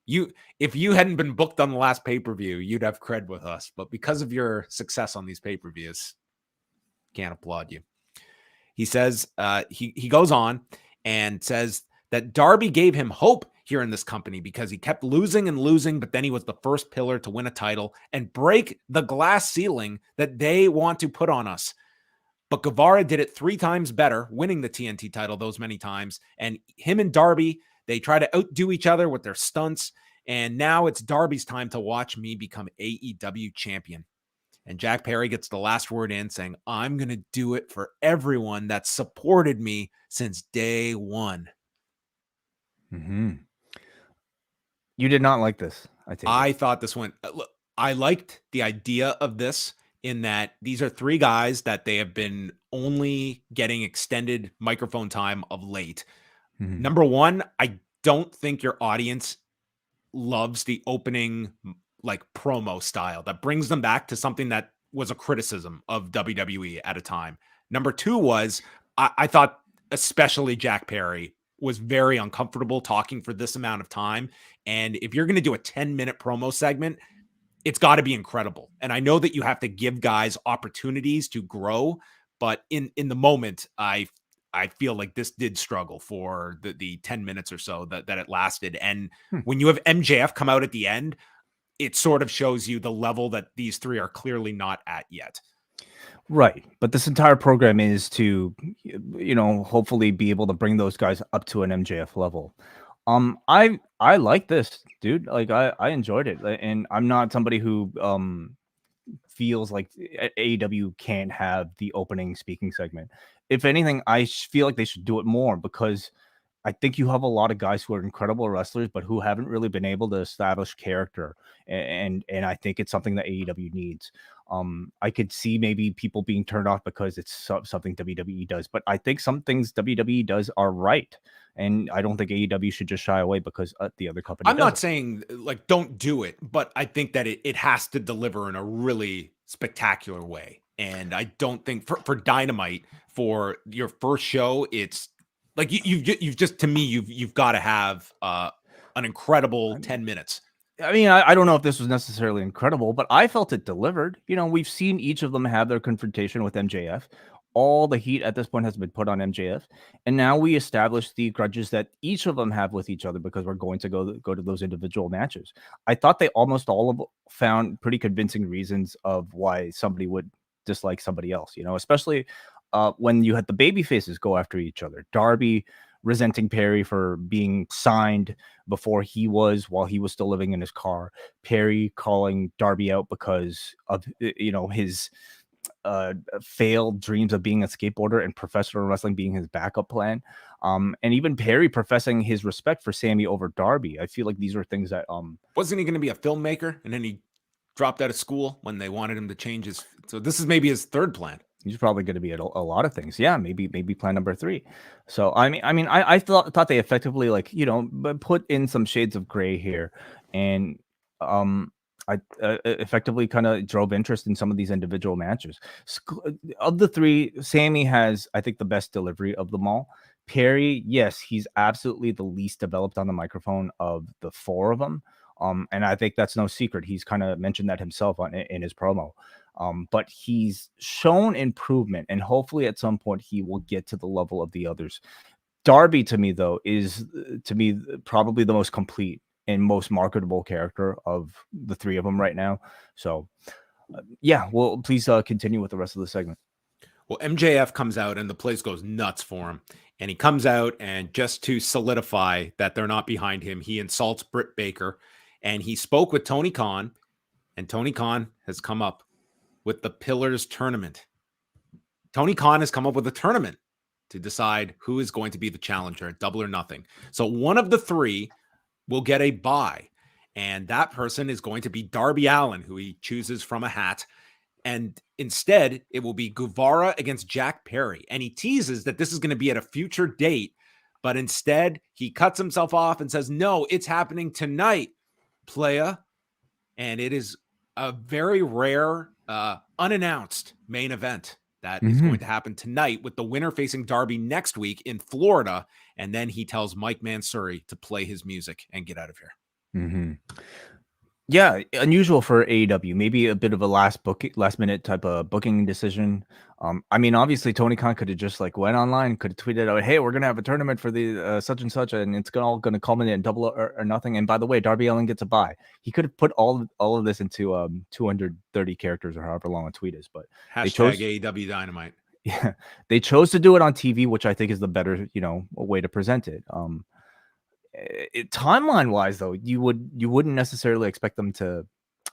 [SPEAKER 2] if you hadn't been booked on the last pay-per-view, you'd have cred with us. But because of your success on these pay-per-views, can't applaud you. He says, he goes on and says that Darby gave him hope here in this company because he kept losing and losing, but then he was the first pillar to win a title and break the glass ceiling that they want to put on us. But Guevara did it 3 times better, winning the TNT title those many times. And him and Darby, they try to outdo each other with their stunts. And now it's Darby's time to watch me become AEW champion. And Jack Perry gets the last word in saying, I'm going to do it for everyone that supported me since day one.
[SPEAKER 3] You did not like this.
[SPEAKER 2] I thought this went, look, I liked the idea of this in that these are 3 guys that they have been only getting extended microphone time of late. Number one, I don't think your audience loves the opening like promo style that brings them back to something that was a criticism of WWE at a time. Number 2 was I thought especially Jack Perry was very uncomfortable talking for this amount of time. And if you're going to do a 10-minute promo segment, it's got to be incredible. And I know that you have to give guys opportunities to grow, but in the moment, I feel like this did struggle for the 10 minutes or so that it lasted. And when you have MJF come out at the end, it sort of shows you the level that these 3 are clearly not at yet.
[SPEAKER 3] Right. But this entire program is to, hopefully be able to bring those guys up to an MJF level. I like this, dude. Like I enjoyed it. And I'm not somebody who feels like AEW can't have the opening speaking segment. If anything, I feel like they should do it more because I think you have a lot of guys who are incredible wrestlers, but who haven't really been able to establish character. And I think it's something that AEW needs. I could see maybe people being turned off because it's something WWE does, but I think some things WWE does are right. And I don't think AEW should just shy away because the other company
[SPEAKER 2] I'm not saying like don't do it, but I think that it has to deliver in a really spectacular way. And I don't think for Dynamite, for your first show, it's like you've just, to me, you've got to have an incredible 10 minutes.
[SPEAKER 3] I mean, I don't know if this was necessarily incredible, but I felt it delivered. You know, we've seen each of them have their confrontation with MJF. All the heat at this point has been put on MJF, and now we establish the grudges that each of them have with each other because we're going to go to those individual matches. I thought they almost all of found pretty convincing reasons of why somebody would dislike somebody else. You know, especially when you had the baby faces go after each other. Darby resenting Perry for being signed before he was, while he was still living in his car. Perry calling Darby out because of, you know, his failed dreams of being a skateboarder and professional wrestling being his backup plan. And even Perry professing his respect for Sammy over Darby. I feel like these are things that
[SPEAKER 2] wasn't he going to be a filmmaker, and then he dropped out of school when they wanted him to change his, so this is maybe his third plan.
[SPEAKER 3] He's probably going to be at a lot of things. Yeah, maybe plan number 3. So I thought they effectively, like, you know, put in some shades of gray here, and I effectively kind of drove interest in some of these individual matches. Of the 3, Sammy has, I think, the best delivery of them all. Perry, yes, he's absolutely the least developed on the microphone of the 4 of them. And I think that's no secret. He's kind of mentioned that himself in his promo. But he's shown improvement, and hopefully at some point he will get to the level of the others. Darby, to me, though, is probably the most complete and most marketable character of the 3 of them right now. So, yeah, well, please continue with the rest of the segment.
[SPEAKER 2] Well, MJF comes out and the place goes nuts for him. And he comes out, and just to solidify that they're not behind him, he insults Britt Baker, and he spoke with Tony Khan, and Tony Khan has come up with the Pillars tournament. Tony Khan has come up with a tournament to decide who is going to be the challenger at Double or Nothing. So one of the 3 will get a bye, and that person is going to be Darby Allin, who he chooses from a hat. And instead, it will be Guevara against Jack Perry. And he teases that this is going to be at a future date, but instead he cuts himself off and says, no, it's happening tonight, playa. And it is a very rare, unannounced main event that is going to happen tonight, with the winner facing Darby next week in Florida. And then he tells Mike Mansouri to play his music and get out of here.
[SPEAKER 3] Yeah, unusual for AEW. Maybe a bit of a last minute type of booking decision. I mean, obviously Tony Khan could have just like went online, could have tweeted out, "Hey, we're gonna have a tournament for the such and such, and it's all gonna culminate in Double or Nothing." And by the way, Darby Allin gets a bye. He could have put all of this into 230 characters or however long a tweet is. But
[SPEAKER 2] they chose AEW Dynamite.
[SPEAKER 3] Yeah, they chose to do it on TV, which I think is the better, you know, way to present it. Timeline wise, though, you wouldn't necessarily expect them to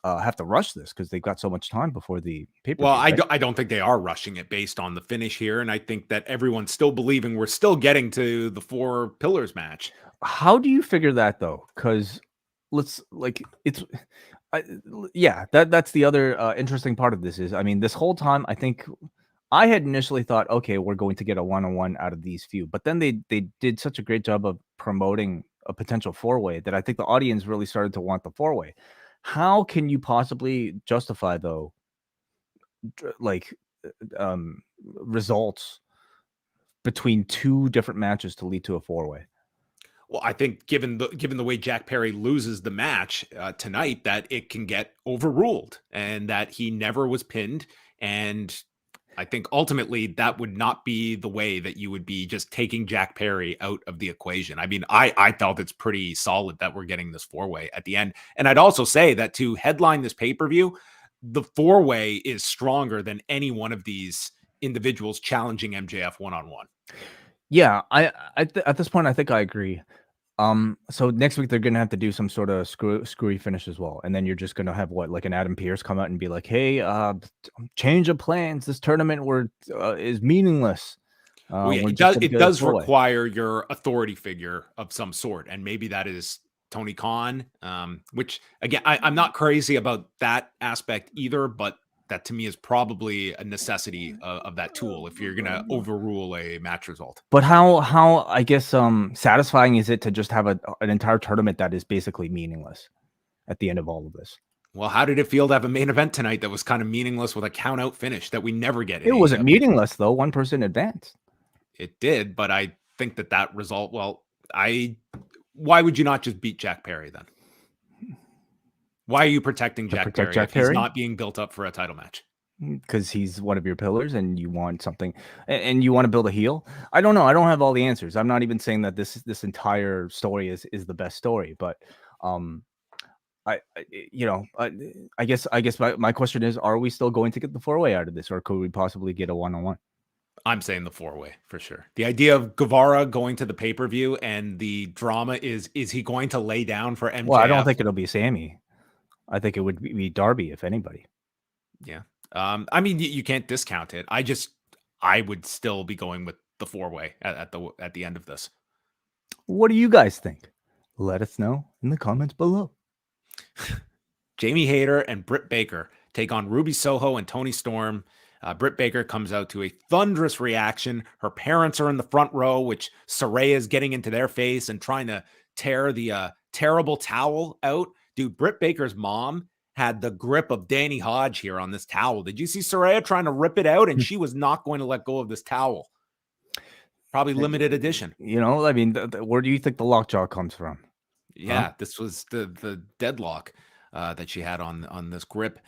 [SPEAKER 3] have to rush this because they've got so much time before the pay-per-view.
[SPEAKER 2] Well,
[SPEAKER 3] right?
[SPEAKER 2] I don't think they are rushing it based on the finish here, and I think that everyone's still believing we're still getting to the 4 Pillars match.
[SPEAKER 3] How do you figure that though? Because that's the other interesting part of this is, I mean, this whole time I think I had initially thought, okay, we're going to get a 1-on-1 out of these few, but then they did such a great job of promoting a potential 4-way that I think the audience really started to want the 4-way. How can you possibly justify, though, like results between 2 different matches to lead to a 4-way?
[SPEAKER 2] Well, I think given the way Jack Perry loses the match tonight, that it can get overruled and that he never was pinned. And I think ultimately that would not be the way that you would be just taking Jack Perry out of the equation. I mean, I felt it's pretty solid that we're getting this 4-way at the end. And I'd also say that to headline this pay-per-view, the 4-way is stronger than any one of these individuals challenging MJF one-on-one.
[SPEAKER 3] Yeah, at this point, I think I agree. So next week they're gonna have to do some sort of screwy finish as well, and then you're just gonna have like an Adam Pearce come out and be like, "Hey, change of plans. This tournament is meaningless."
[SPEAKER 2] It does require your authority figure of some sort, and maybe that is Tony Khan. Which again, I'm not crazy about that aspect either, but that to me is probably a necessity of that tool if you're going to overrule a match result.
[SPEAKER 3] But how I guess satisfying is it to just have an entire tournament that is basically meaningless at the end of all of this?
[SPEAKER 2] Well, how did it feel to have a main event tonight that was kind of meaningless with a count out finish that we never get?
[SPEAKER 3] It wasn't meaningless though. One person advanced.
[SPEAKER 2] It did, but I think that result, well, why would you not just beat Jack Perry then? Why are you protecting Jack Perry if he's not being built up for a title match?
[SPEAKER 3] Because he's one of your pillars and you want something and you want to build a heel. I don't know. I don't have all the answers. I'm not even saying that this entire story is the best story, but I guess my question is, are we still going to get the 4-way out of this, or could we possibly get a 1-on-1?
[SPEAKER 2] I'm saying the 4-way for sure. The idea of Guevara going to the pay-per-view and the drama is he going to lay down for MJF?
[SPEAKER 3] Well, I don't think it'll be Sammy. I think it would be Darby, if anybody.
[SPEAKER 2] Yeah. I mean, you can't discount it. I would still be going with the 4-way at the end of this.
[SPEAKER 3] What do you guys think? Let us know in the comments below.
[SPEAKER 2] Jamie Hayter and Britt Baker take on Ruby Soho and Toni Storm. Britt Baker comes out to a thunderous reaction. Her parents are in the front row, which Saraya is getting into their face and trying to tear the terrible towel out. Dude, Britt Baker's mom had the grip of Danny Hodge here on this towel. Did you see Saraya trying to rip it out? And she was not going to let go of this towel. Probably limited edition.
[SPEAKER 3] You know, I mean, where do you think the lockjaw comes from?
[SPEAKER 2] Yeah, huh? This was the deadlock that she had on this grip.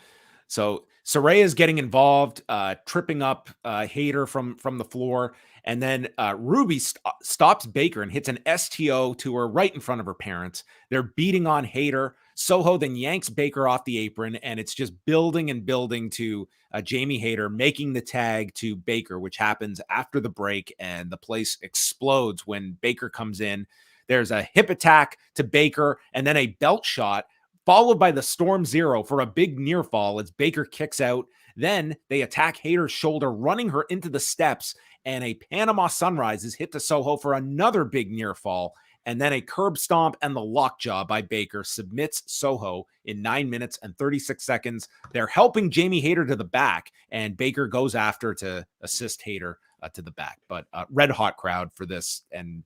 [SPEAKER 2] So Saraya is getting involved, tripping up Hayter from the floor. And then Ruby stops Baker and hits an STO to her right in front of her parents. They're beating on Hayter. Soho then yanks Baker off the apron, and it's just building and building to Jamie Hayter making the tag to Baker, which happens after the break, and the place explodes when Baker comes in. There's a hip attack to Baker, and then a belt shot, followed by the Storm Zero for a big near fall as Baker kicks out. Then they attack Hayter's shoulder, running her into the steps, and a Panama Sunrise is hit to Soho for another big near fall. And then a curb stomp and the lockjaw by Baker submits Soho in 9 minutes and 36 seconds. They're helping Jamie Hayter to the back, and Baker goes after to assist Hayter to the back. But red hot crowd for this and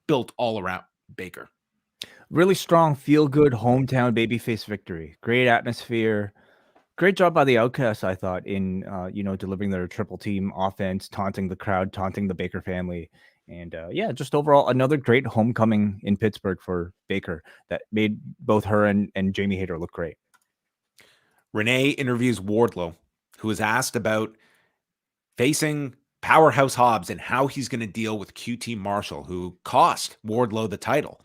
[SPEAKER 2] built all around Baker.
[SPEAKER 3] Really strong, feel-good hometown babyface victory. Great atmosphere. Great job by the Outcasts, I thought, in delivering their triple team offense, taunting the crowd, taunting the Baker family. And just overall, another great homecoming in Pittsburgh for Baker that made both her and Jamie Hayter look great.
[SPEAKER 2] Renee interviews Wardlow, who is asked about facing Powerhouse Hobbs and how he's going to deal with QT Marshall, who cost Wardlow the title.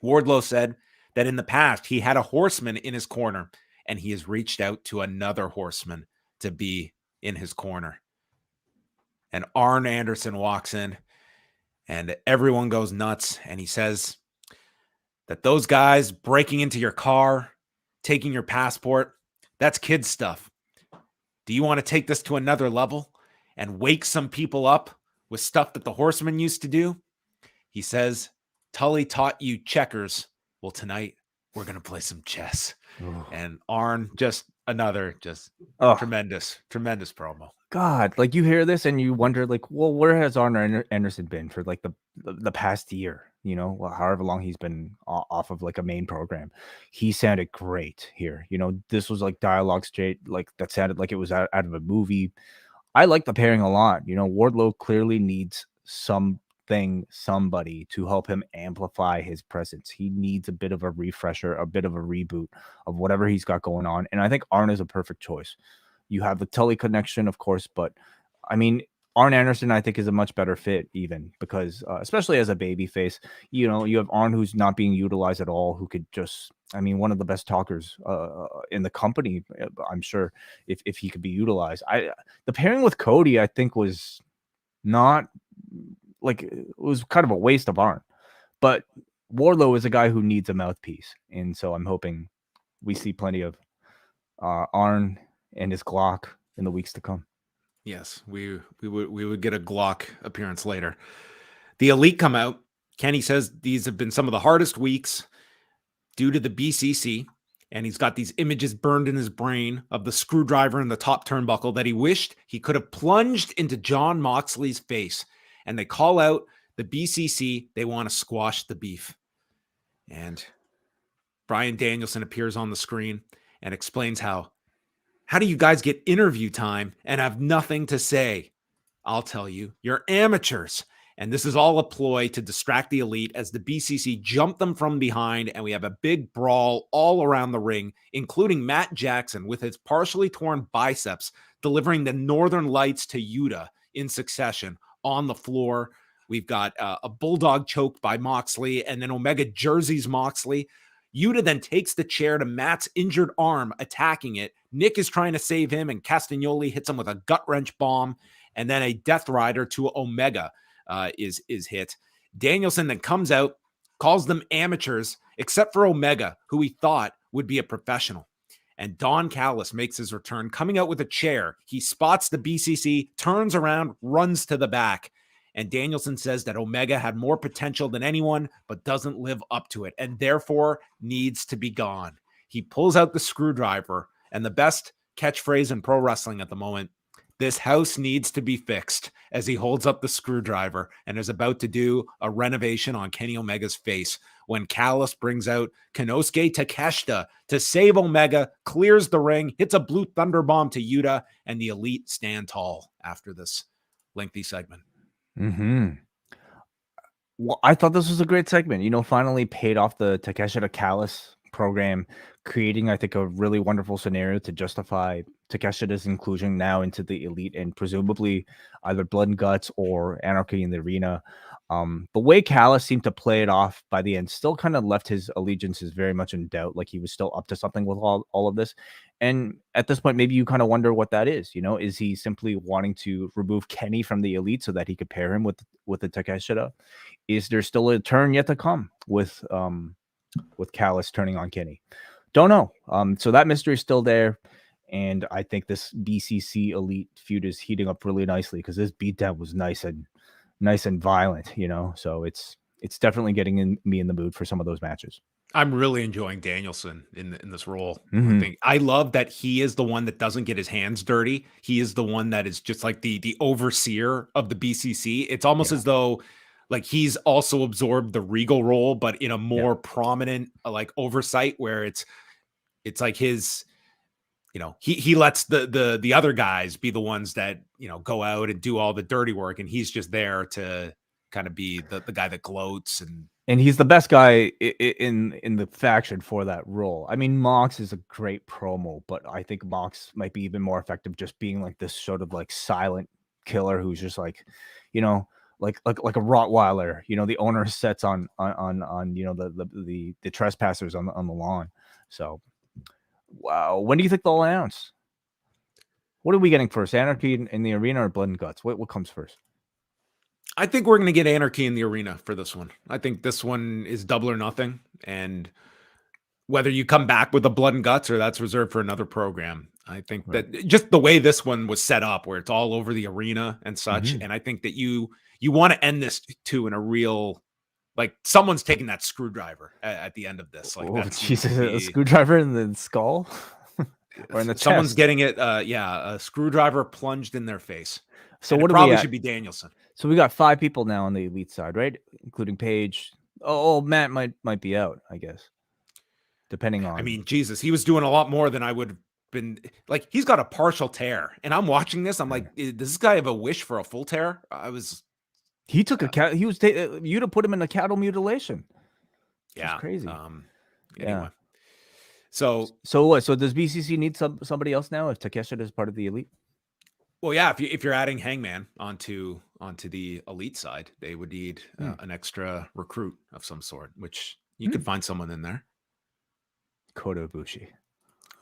[SPEAKER 2] Wardlow said that in the past, he had a horseman in his corner, and he has reached out to another horseman to be in his corner. And Arn Anderson walks in, and everyone goes nuts. And he says that those guys breaking into your car, taking your passport, that's kid stuff. Do you want to take this to another level and wake some people up with stuff that the horsemen used to do? He says, Tully taught you checkers. Well, tonight we're going to play some chess. Ooh. And Arn, tremendous promo.
[SPEAKER 3] God, like you hear this and you wonder, like, well, where has Arn Anderson been for like the past year? You know, however long he's been off of like a main program. He sounded great here. You know, this was like dialogue straight, like that sounded like it was out of a movie. I like the pairing a lot. You know, Wardlow clearly needs somebody to help him amplify his presence. He needs a bit of a refresher, a bit of a reboot of whatever he's got going on. And I think Arn is a perfect choice. You have the Tully connection, of course, but I mean, Arn Anderson, I think, is a much better fit, even because, especially as a babyface, you know, you have Arn who's not being utilized at all, who could just, I mean, one of the best talkers in the company, I'm sure, if he could be utilized. The pairing with Cody, I think, was not like, it was kind of a waste of Arn, but Wardlow is a guy who needs a mouthpiece, and so I'm hoping we see plenty of Arn and his Glock in the weeks to come.
[SPEAKER 2] Yes, we would get a Glock appearance later. The Elite come out. Kenny says these have been some of the hardest weeks due to the BCC, and he's got these images burned in his brain of the screwdriver in the top turnbuckle that he wished he could have plunged into Jon Moxley's face. And they call out the BCC. They want to squash the beef. And Bryan Danielson appears on the screen and explains how do you guys get interview time and have nothing to say? I'll tell you, you're amateurs. And this is all a ploy to distract the Elite as the BCC jump them from behind, and we have a big brawl all around the ring, including Matt Jackson with his partially torn biceps, delivering the Northern Lights to Yuta in succession on the floor. We've got a bulldog choke by Moxley, and then Omega jerseys Moxley. Yuta then takes the chair to Matt's injured arm, attacking it. Nick is trying to save him, and Castagnoli hits him with a gut-wrench bomb, and then a Death Rider to Omega is hit. Danielson then comes out, calls them amateurs, except for Omega, who he thought would be a professional. And Don Callis makes his return, coming out with a chair. He spots the BCC, turns around, runs to the back. And Danielson says that Omega had more potential than anyone, but doesn't live up to it, and therefore needs to be gone. He pulls out the screwdriver, and the best catchphrase in pro wrestling at the moment, "This house needs to be fixed," as he holds up the screwdriver and is about to do a renovation on Kenny Omega's face when Callis brings out Konosuke Takeshita to save Omega, clears the ring, hits a blue thunder bomb to Yuta, and the Elite stand tall after this lengthy segment.
[SPEAKER 3] Well, I thought this was a great segment. Finally paid off the Takeshita Callis program, creating, I think, a really wonderful scenario to justify Takeshita's inclusion now into the Elite and presumably either Blood and Guts or Anarchy in the Arena. The way Callis seemed to play it off by the end still kind of left his allegiances very much in doubt, like he was still up to something with all of this. And at this point, maybe you kind of wonder what that is. Is he simply wanting to remove Kenny from the Elite so that he could pair him with the Takeshita? Is there still a turn yet to come with Callis turning on Kenny? Don't know. So that mystery is still there. And I think this BCC Elite feud is heating up really nicely because this beatdown was nice and violent, so it's definitely getting me in the mood for some of those matches.
[SPEAKER 2] I'm really enjoying Danielson in this role. I love that he is the one that doesn't get his hands dirty. He is the one that is just like the overseer of the BCC. It's almost as though like he's also absorbed the Regal role, but in a more prominent like oversight where it's like his, he lets the other guys be the ones that, go out and do all the dirty work. And he's just there to kind of be the guy that gloats. And
[SPEAKER 3] he's the best guy in the faction for that role. I mean, Mox is a great promo, but I think Mox might be even more effective just being like this sort of like silent killer who's just like, like a Rottweiler, the owner sets on the trespassers on the lawn. So, wow. When do you think they'll announce? What are we getting first? Anarchy in the Arena or Blood and Guts? What comes first?
[SPEAKER 2] I think we're going to get Anarchy in the Arena for this one. I think this one is double or nothing. And whether you come back with the Blood and Guts or that's reserved for another program, I think that just the way this one was set up where it's all over the arena and such. And I think that you want to end this too in a real, like someone's taking that screwdriver at the end of this. Like
[SPEAKER 3] Jesus, a screwdriver in the skull or in the
[SPEAKER 2] someone's
[SPEAKER 3] chest.
[SPEAKER 2] getting it. A screwdriver plunged in their face.
[SPEAKER 3] So
[SPEAKER 2] and
[SPEAKER 3] what
[SPEAKER 2] probably
[SPEAKER 3] we
[SPEAKER 2] should be Danielson.
[SPEAKER 3] So we got 5 people now on the Elite side, right? Including Paige. Oh, Matt might be out, I guess. Depending on.
[SPEAKER 2] I mean, Jesus, he was doing a lot more than I would have been. Like, he's got a partial tear, and I'm watching this. I'm like, does this guy have a wish for a full tear?
[SPEAKER 3] He took a cat. He was you'd have put him in a cattle mutilation.
[SPEAKER 2] Yeah,
[SPEAKER 3] crazy.
[SPEAKER 2] Anyway, so
[SPEAKER 3] what? So does BCC need somebody else now if Takeshita is part of the Elite?
[SPEAKER 2] Well, yeah, if you're adding Hangman onto the Elite side, they would need an extra recruit of some sort, which you could find someone in there.
[SPEAKER 3] Kota Ibushi.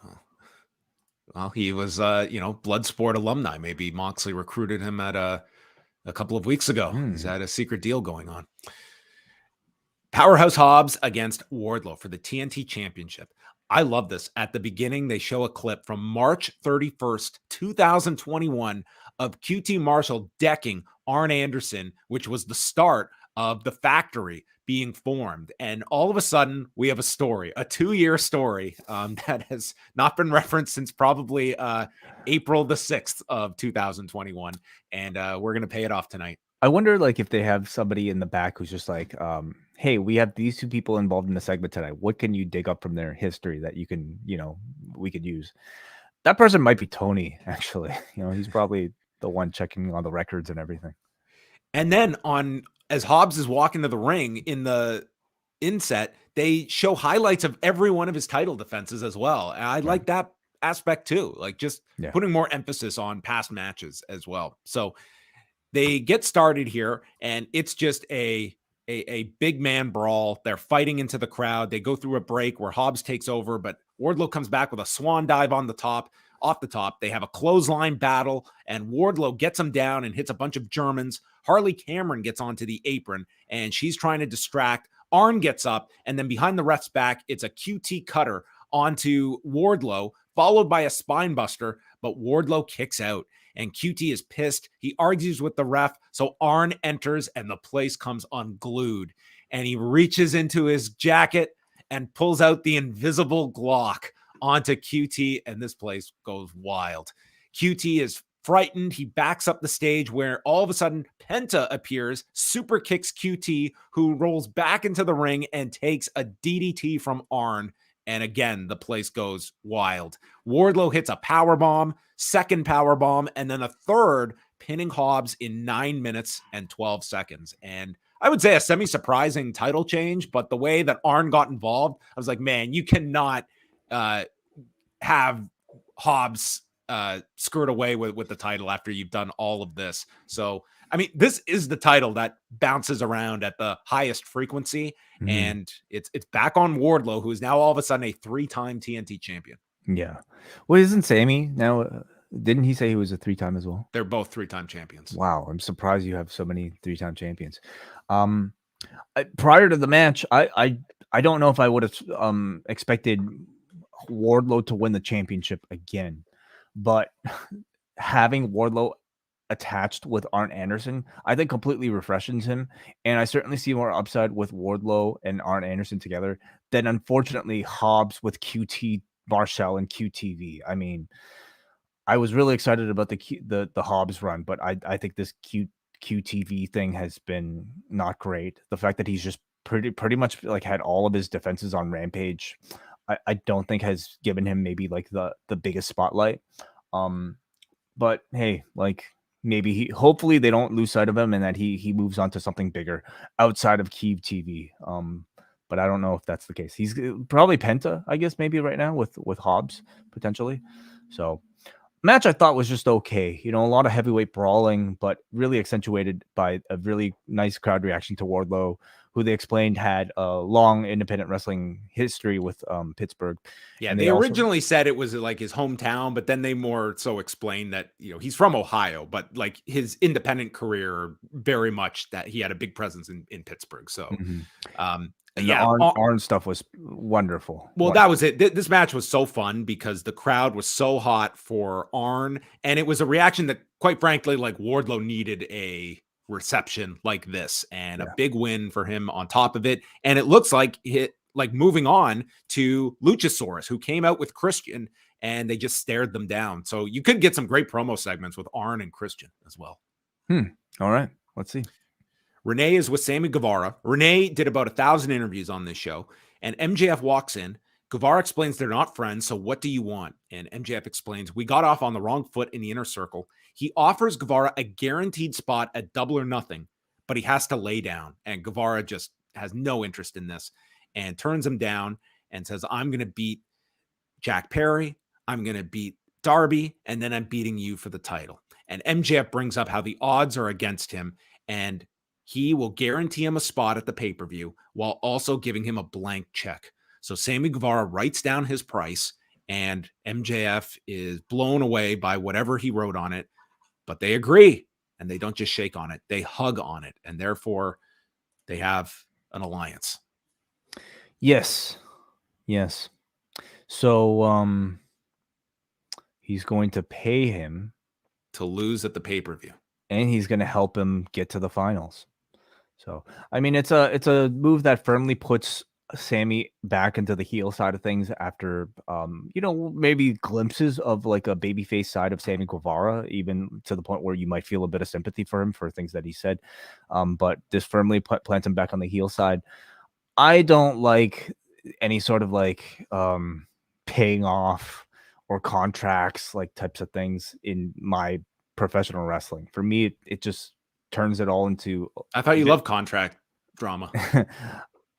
[SPEAKER 2] Oh. Well, he was Bloodsport alumni. Maybe Moxley recruited him at a couple of weeks ago. He's had a secret deal going on. Powerhouse Hobbs against Wardlow for the TNT Championship. I love this. At the beginning, they show a clip from March 31st, 2021 of QT Marshall decking Arn Anderson, which was the start of the factory being formed. And all of a sudden, we have a story, a 2-year story that has not been referenced since probably April the 6th of 2021. And we're going to pay it off tonight.
[SPEAKER 3] I wonder, like, if they have somebody in the back who's just like, hey, we have these 2 people involved in the segment tonight. What can you dig up from their history that you can, we could use? That person might be Tony, actually. He's probably the one checking on the records and everything.
[SPEAKER 2] And then as Hobbs is walking to the ring in the inset, they show highlights of every one of his title defenses as well. And I like that aspect too, like just putting more emphasis on past matches as well. So they get started here, and it's just a big man brawl. They're fighting into the crowd. They go through a break where Hobbs takes over, but Wardlow comes back with a swan dive off the top. They have a clothesline battle, and Wardlow gets him down and hits a bunch of Germans. Harley Cameron gets onto the apron, and she's trying to distract. Arn gets up, and then behind the ref's back, it's a QT cutter onto Wardlow, followed by a spine buster, but Wardlow kicks out. And QT is pissed. He argues with the ref. So Arn enters and the place comes unglued. And he reaches into his jacket and pulls out the invisible Glock onto QT. And this place goes wild. QT is frightened. He backs up the stage where all of a sudden Penta appears, super kicks QT, who rolls back into the ring and takes a DDT from Arn. And again, the place goes wild. Wardlow hits a powerbomb, second powerbomb, and then a third, pinning Hobbs in 9 minutes and 12 seconds. And I would say a semi-surprising title change, but the way that Arn got involved, I was like, man, you cannot have Hobbs skirt away with the title after you've done all of this. So, I mean, this is the title that bounces around at the highest frequency, and it's back on Wardlow, who is now all of a sudden a 3-time TNT champion.
[SPEAKER 3] Yeah. Well, isn't Sammy now? Didn't he say he was a 3-time as well?
[SPEAKER 2] They're both 3-time champions.
[SPEAKER 3] Wow, I'm surprised you have so many 3-time champions. Prior to the match, I don't know if I would have expected Wardlow to win the championship again, but having Wardlow attached with Arn Anderson, I think completely refreshes him. And I certainly see more upside with Wardlow and Arn Anderson together than unfortunately Hobbs with QT Marshall and QTV. I mean, I was really excited about the Hobbs run, but I think this QTV thing has been not great. The fact that he's just pretty much like had all of his defenses on Rampage, I don't think has given him maybe like the biggest spotlight. But hey, like maybe hopefully they don't lose sight of him and that he moves on to something bigger outside of Kiev TV. But I don't know if that's the case. He's probably Penta, I guess, maybe right now with Hobbs potentially. So match I thought was just okay. You know, a lot of heavyweight brawling, but really accentuated by a really nice crowd reaction to Wardlow, who they explained had a long independent wrestling history with Pittsburgh.
[SPEAKER 2] Yeah, and they originally said it was like his hometown, but then they more so explained that, you know, he's from Ohio, but like his independent career, very much that he had a big presence in Pittsburgh. So,
[SPEAKER 3] yeah, Arn stuff was wonderful.
[SPEAKER 2] Well, that was it. This match was so fun because the crowd was so hot for Arn, and it was a reaction that, quite frankly, like Wardlow needed a reception like this, and a big win for him on top of it. And it looks like moving on to Luchasaurus, who came out with Christian, and they just stared them down. So you could get some great promo segments with Arn and Christian as well.
[SPEAKER 3] All right, let's see.
[SPEAKER 2] Renee is with Sammy Guevara. Renee did about 1,000 interviews on this show, and MJF walks in. Guevara explains they're not friends, so what do you want? And MJF explains, we got off on the wrong foot in the inner circle. He offers Guevara a guaranteed spot at Double or Nothing, but he has to lay down, and Guevara just has no interest in this and turns him down and says, I'm going to beat Jack Perry, I'm going to beat Darby, and then I'm beating you for the title. And MJF brings up how the odds are against him, and he will guarantee him a spot at the pay-per-view while also giving him a blank check. So Sammy Guevara writes down his price, and MJF is blown away by whatever he wrote on it, but they agree, and they don't just shake on it. They hug on it, and therefore they have an alliance.
[SPEAKER 3] Yes. So he's going to pay him
[SPEAKER 2] to lose at the pay-per-view,
[SPEAKER 3] and he's going to help him get to the finals. So, I mean, it's a move that firmly puts Sammy back into the heel side of things after, maybe glimpses of like a babyface side of Sammy Guevara, even to the point where you might feel a bit of sympathy for him for things that he said. But this firmly plants him back on the heel side. I don't like any sort of like paying off or contracts, like types of things in my professional wrestling. For me, it just turns it all into.
[SPEAKER 2] I thought you loved contract drama.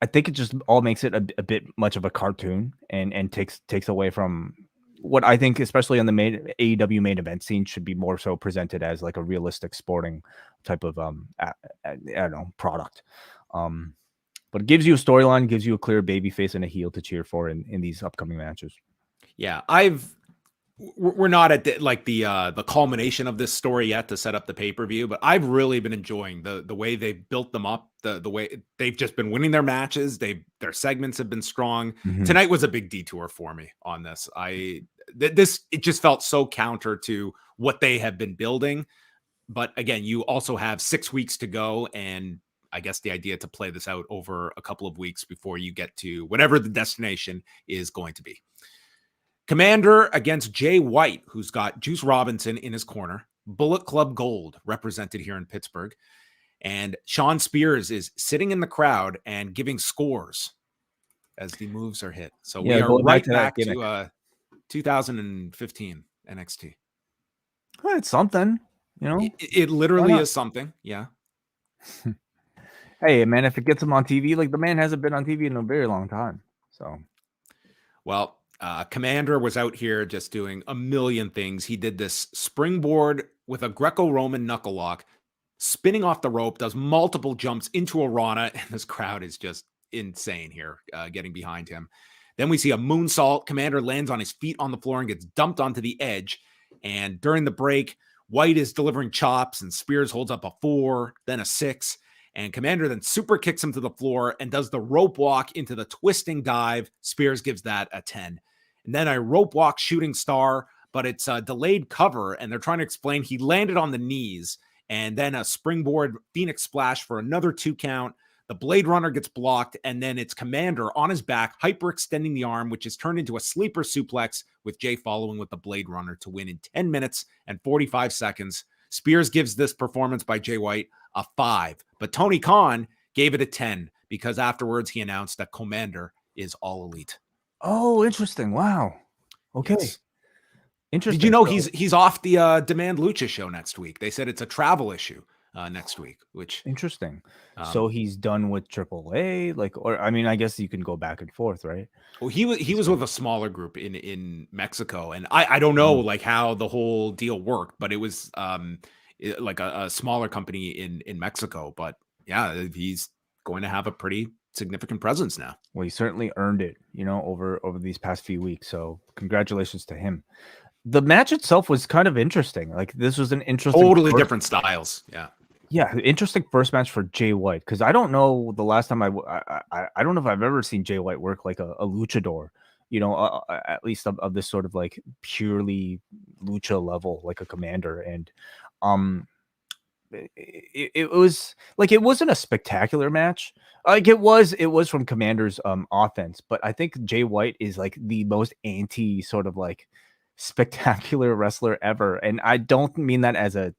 [SPEAKER 3] I think it just all makes it a bit much of a cartoon and takes away from what I think, especially on the AEW main event scene, should be more so presented as like a realistic sporting type of I don't know, product. But it gives you a storyline, gives you a clear babyface and a heel to cheer for in these upcoming matches.
[SPEAKER 2] Yeah, we're not at the culmination of this story yet to set up the pay-per-view, but I've really been enjoying the way they built them up, the way they've just been winning their matches. Their segments have been strong.
[SPEAKER 3] Mm-hmm.
[SPEAKER 2] Tonight was a big detour for me on this. It just felt so counter to what they have been building. But again, you also have 6 weeks to go, and I guess the idea to play this out over a couple of weeks before you get to whatever the destination is going to be. Komander against Jay White, who's got Juice Robinson in his corner. Bullet Club Gold represented here in Pittsburgh. And Sean Spears is sitting in the crowd and giving scores as the moves are hit. So we are right back to 2015 NXT.
[SPEAKER 3] Well, it's something, you know.
[SPEAKER 2] It literally is something. Yeah.
[SPEAKER 3] Hey, man, if it gets him on TV, like the man hasn't been on TV in a very long time. So,
[SPEAKER 2] well, Komander was out here just doing a million things. He did this springboard with a Greco-Roman knuckle lock, spinning off the rope, does multiple jumps into a Rana, and this crowd is just insane here, getting behind him. Then we see a moonsault. Komander lands on his feet on the floor and gets dumped onto the edge. And during the break, White is delivering chops, and Spears holds up a 4, then a 6. And Komander then super kicks him to the floor and does the rope walk into the twisting dive. Spears gives that a 10. And then a rope walk shooting star, but it's a delayed cover, and they're trying to explain he landed on the knees, and then a springboard Phoenix splash for another 2 count. The Blade Runner gets blocked, and then it's Komander on his back, hyperextending the arm, which is turned into a sleeper suplex, with Jay following with the Blade Runner to win in 10 minutes and 45 seconds. Spears gives this performance by Jay White a 5, but Tony Khan gave it a 10 because afterwards he announced that Komander is all elite.
[SPEAKER 3] Oh, interesting. Wow. Okay.
[SPEAKER 2] Yes.
[SPEAKER 3] Interesting.
[SPEAKER 2] Did you know he's off the Demand Lucha show next week? They said it's a travel issue next week, which
[SPEAKER 3] interesting. So he's done with AAA, like, or I mean, I guess you can go back and forth, right?
[SPEAKER 2] Well, he was with a smaller group in Mexico, and I don't know like how the whole deal worked, but it was like a smaller company in Mexico. But yeah, he's going to have a pretty significant presence now.
[SPEAKER 3] Well, he certainly earned it, you know, over these past few weeks. So congratulations to him. The match itself was kind of interesting. Like this was an interesting,
[SPEAKER 2] totally different styles. Yeah,
[SPEAKER 3] interesting first match for Jay White, because I don't know the last time I don't know if I've ever seen Jay White work like a luchador, you know, at least of this sort of like purely lucha level, like a Komander. And it was like, it wasn't a spectacular match. Like it was from Komander's offense, but I think Jay White is like the most anti sort of like spectacular wrestler ever, and I don't mean that as a,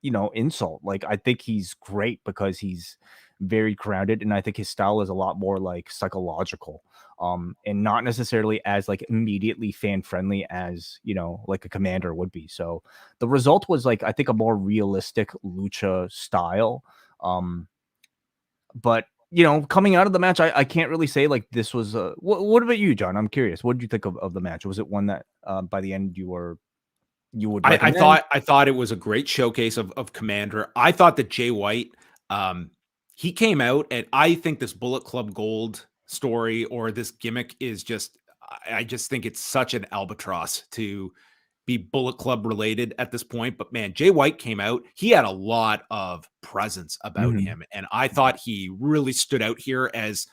[SPEAKER 3] you know, insult. Like I think he's great because he's very grounded, and I think his style is a lot more like psychological, and not necessarily as like immediately fan friendly as, you know, like a Komander would be. So the result was like, I think, a more realistic lucha style, but you know, coming out of the match, I can't really say like this was what about you, John? I'm curious, what did you think of the match? Was it one that by the end you would recommend?
[SPEAKER 2] I thought it was a great showcase of Komander. I thought that Jay White, he came out, and I think this Bullet Club Gold story or this gimmick is just, I just think it's such an albatross to be Bullet Club related at this point. But man, Jay White came out, he had a lot of presence about him, and I thought he really stood out here as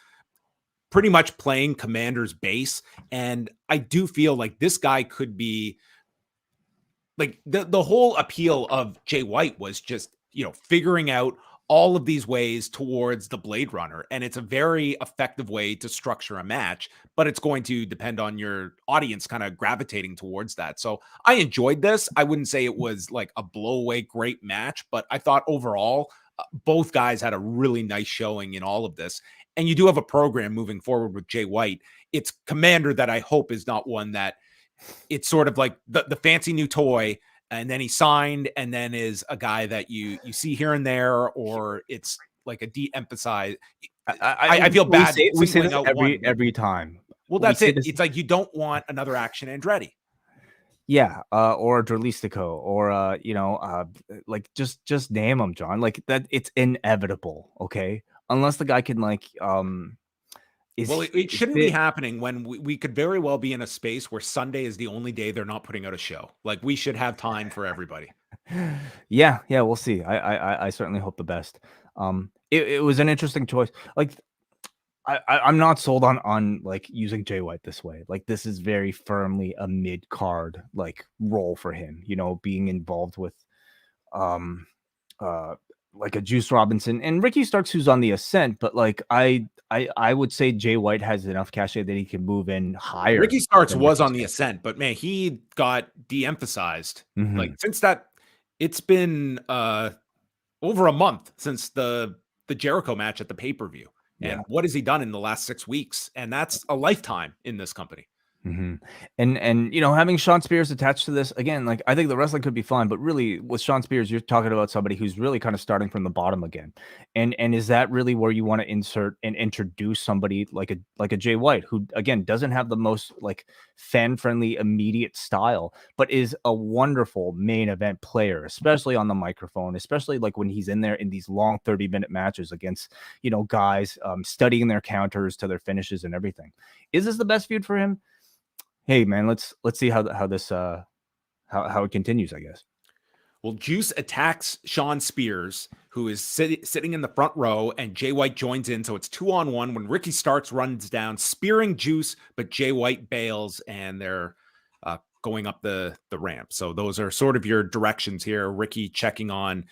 [SPEAKER 2] pretty much playing Komander's base. And I do feel like this guy could be like, the whole appeal of Jay White was just, you know, figuring out all of these ways towards the Blade Runner. And it's a very effective way to structure a match, but it's going to depend on your audience kind of gravitating towards that. So I enjoyed this. I wouldn't say it was like a blow away great match, but I thought overall, both guys had a really nice showing in all of this. And you do have a program moving forward with Jay White. It's Komander that I hope is not one that it's sort of like the fancy new toy, and then he signed, and then is a guy that you see here and there, or it's like a de-emphasized. I feel bad.
[SPEAKER 3] We say this every time.
[SPEAKER 2] Well, that's it. It's like you don't want another Action Andretti.
[SPEAKER 3] Yeah, or Dralistico, or like just name them, John. Like that, it's inevitable. Okay, unless the guy can like
[SPEAKER 2] it shouldn't be happening when we could very well be in a space where Sunday is the only day they're not putting out a show. Like we should have time for everybody.
[SPEAKER 3] Yeah, we'll see. I certainly hope the best. It was an interesting choice. Like I'm not sold on like using Jay White this way. Like this is very firmly a mid card like role for him. You know, being involved with like a Juice Robinson and Ricky Starks, who's on the ascent. But like I would say Jay White has enough cachet that he can move in higher.
[SPEAKER 2] Ricky Starks was on the ascent, but man, he got de-emphasized. Like since that, it's been over a month since the Jericho match at the pay-per-view. And what has he done in the last 6 weeks? And that's a lifetime in this company.
[SPEAKER 3] And you know, having Sean Spears attached to this again, like I think the wrestling could be fun, but really with Sean Spears, you're talking about somebody who's really kind of starting from the bottom again. And is that really where you want to insert and introduce somebody like a Jay White, who again doesn't have the most like fan-friendly immediate style, but is a wonderful main event player, especially on the microphone, especially like when he's in there in these long 30-minute matches against, you know, guys studying their counters to their finishes and everything. Is this the best feud for him? Hey man, let's see how it continues, I guess.
[SPEAKER 2] Well, Juice attacks Sean Spears, who is sitting in the front row, and Jay White joins in. So it's 2-on-1 when Ricky Starks runs down, spearing Juice, but Jay White bails, and they're going up the ramp. So those are sort of your directions here. Ricky checking on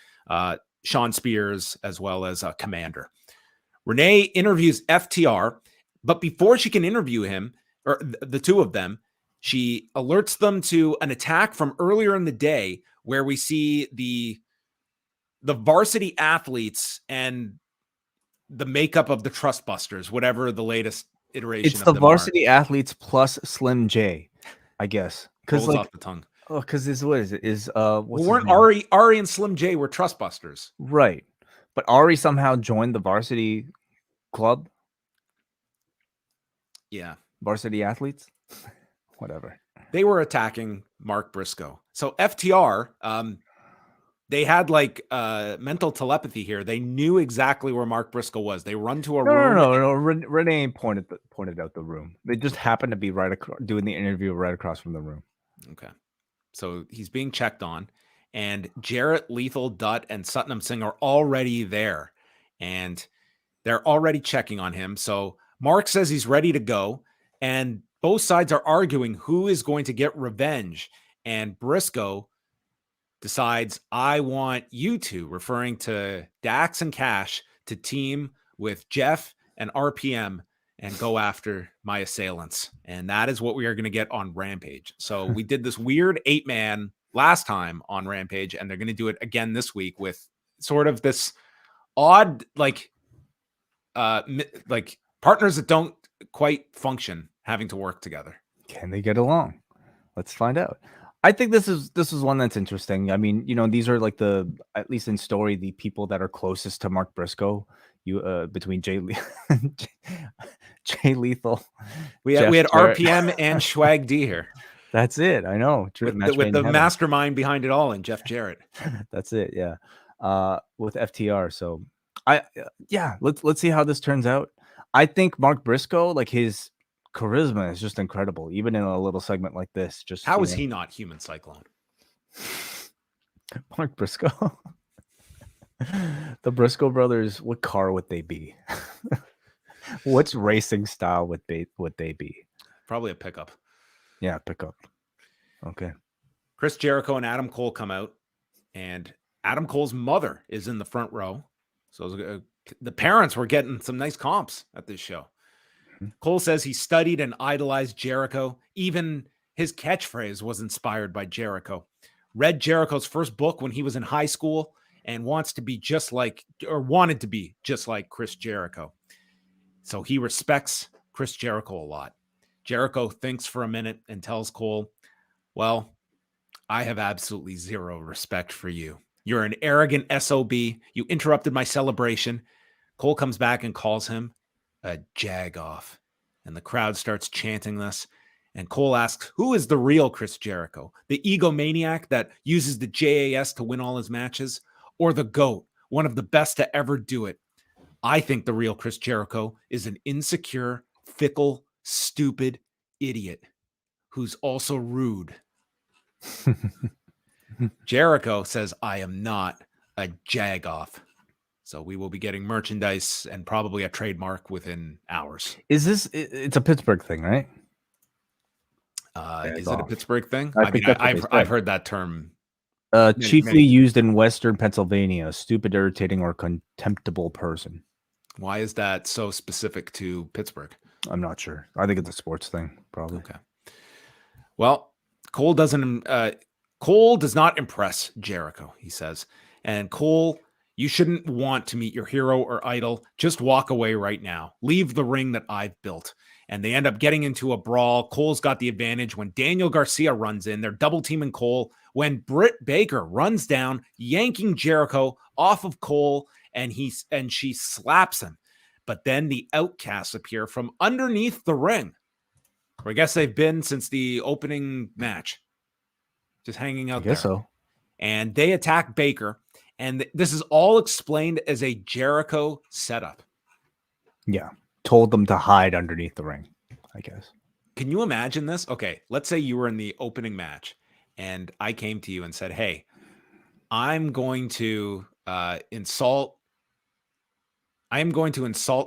[SPEAKER 2] Sean Spears as well as Komander. Renee interviews FTR, but before she can interview him, or the two of them, she alerts them to an attack from earlier in the day where we see the varsity athletes and the makeup of the Trust Busters, whatever the latest iteration.
[SPEAKER 3] It's the varsity athletes plus Slim J, I guess.
[SPEAKER 2] Because like off the tongue.
[SPEAKER 3] Oh, because what is it?
[SPEAKER 2] Weren't Ari and Slim J were Trust Busters,
[SPEAKER 3] right? But Ari somehow joined the varsity club.
[SPEAKER 2] Yeah.
[SPEAKER 3] Varsity athletes, whatever.
[SPEAKER 2] They were attacking Mark Briscoe. So FTR, they had like mental telepathy here. They knew exactly where Mark Briscoe was. They run to a room.
[SPEAKER 3] No. Renee pointed out the room. They just happened to be right across, doing the interview right across from the room.
[SPEAKER 2] Okay. So he's being checked on, and Jarrett, Lethal, Dutt, and Satnam Singh are already there, and they're already checking on him. So Mark says he's ready to go. And both sides are arguing who is going to get revenge. And Briscoe decides, I want you two, referring to Dax and Cash, to team with Jeff and RPM and go after my assailants. And that is what we are going to get on Rampage. So we did this weird 8-man last time on Rampage, and they're going to do it again this week with sort of this odd, like partners that don't quite function having to work together.
[SPEAKER 3] Can they get along? Let's find out. I think this is one that's interesting. I mean, you know, these are like at least in story, the people that are closest to Mark Briscoe. Between Jay Lethal,
[SPEAKER 2] we had RPM and Swag D here.
[SPEAKER 3] That's it. I know.
[SPEAKER 2] With the mastermind behind it all, and Jeff Jarrett.
[SPEAKER 3] That's it. Yeah. With FTR. So let's see how this turns out. I think Mark Briscoe, like his charisma is just incredible, even in a little segment like this. Just
[SPEAKER 2] how is he not Human Cyclone?
[SPEAKER 3] Mark Briscoe. The Briscoe brothers, what car would they be? What's racing style would they be?
[SPEAKER 2] Probably a pickup.
[SPEAKER 3] Yeah, pickup. Okay.
[SPEAKER 2] Chris Jericho and Adam Cole come out, and Adam Cole's mother is in the front row. So the parents were getting some nice comps at this show. Cole says he studied and idolized Jericho. Even his catchphrase was inspired by Jericho. Read Jericho's first book when he was in high school and wanted to be just like Chris Jericho. So he respects Chris Jericho a lot. Jericho thinks for a minute and tells Cole, well, I have absolutely zero respect for you. You're an arrogant SOB. You interrupted my celebration. Cole comes back and calls him a jagoff. And the crowd starts chanting this. And Cole asks, who is the real Chris Jericho? The egomaniac that uses the J.A.S. to win all his matches? Or the GOAT, one of the best to ever do it? I think the real Chris Jericho is an insecure, fickle, stupid idiot who's also rude. Jericho says, I am not a jagoff. So we will be getting merchandise and probably a trademark within hours.
[SPEAKER 3] Is this, it's a Pittsburgh thing, right?
[SPEAKER 2] Is it a Pittsburgh thing?
[SPEAKER 3] I've
[SPEAKER 2] heard that term.
[SPEAKER 3] Chiefly used in Western Pennsylvania, a stupid, irritating, or contemptible person.
[SPEAKER 2] Why is that so specific to Pittsburgh?
[SPEAKER 3] I'm not sure. I think it's a sports thing, probably.
[SPEAKER 2] Okay. Well, Cole does not impress Jericho, he says. And Cole, you shouldn't want to meet your hero or idol. Just walk away right now. Leave the ring that I've built. And they end up getting into a brawl. Cole's got the advantage when Daniel Garcia runs in. They're double teaming Cole when Britt Baker runs down, yanking Jericho off of Cole, and she slaps him. But then the Outcasts appear from underneath the ring, where I guess they've been since the opening match, just hanging out there.
[SPEAKER 3] So.
[SPEAKER 2] And they attack Baker, and this is all explained as a Jericho setup.
[SPEAKER 3] Yeah. Told them to hide underneath the ring, I guess.
[SPEAKER 2] Can you imagine this? Okay, let's say you were in the opening match and I came to you and said, hey, I'm going to insult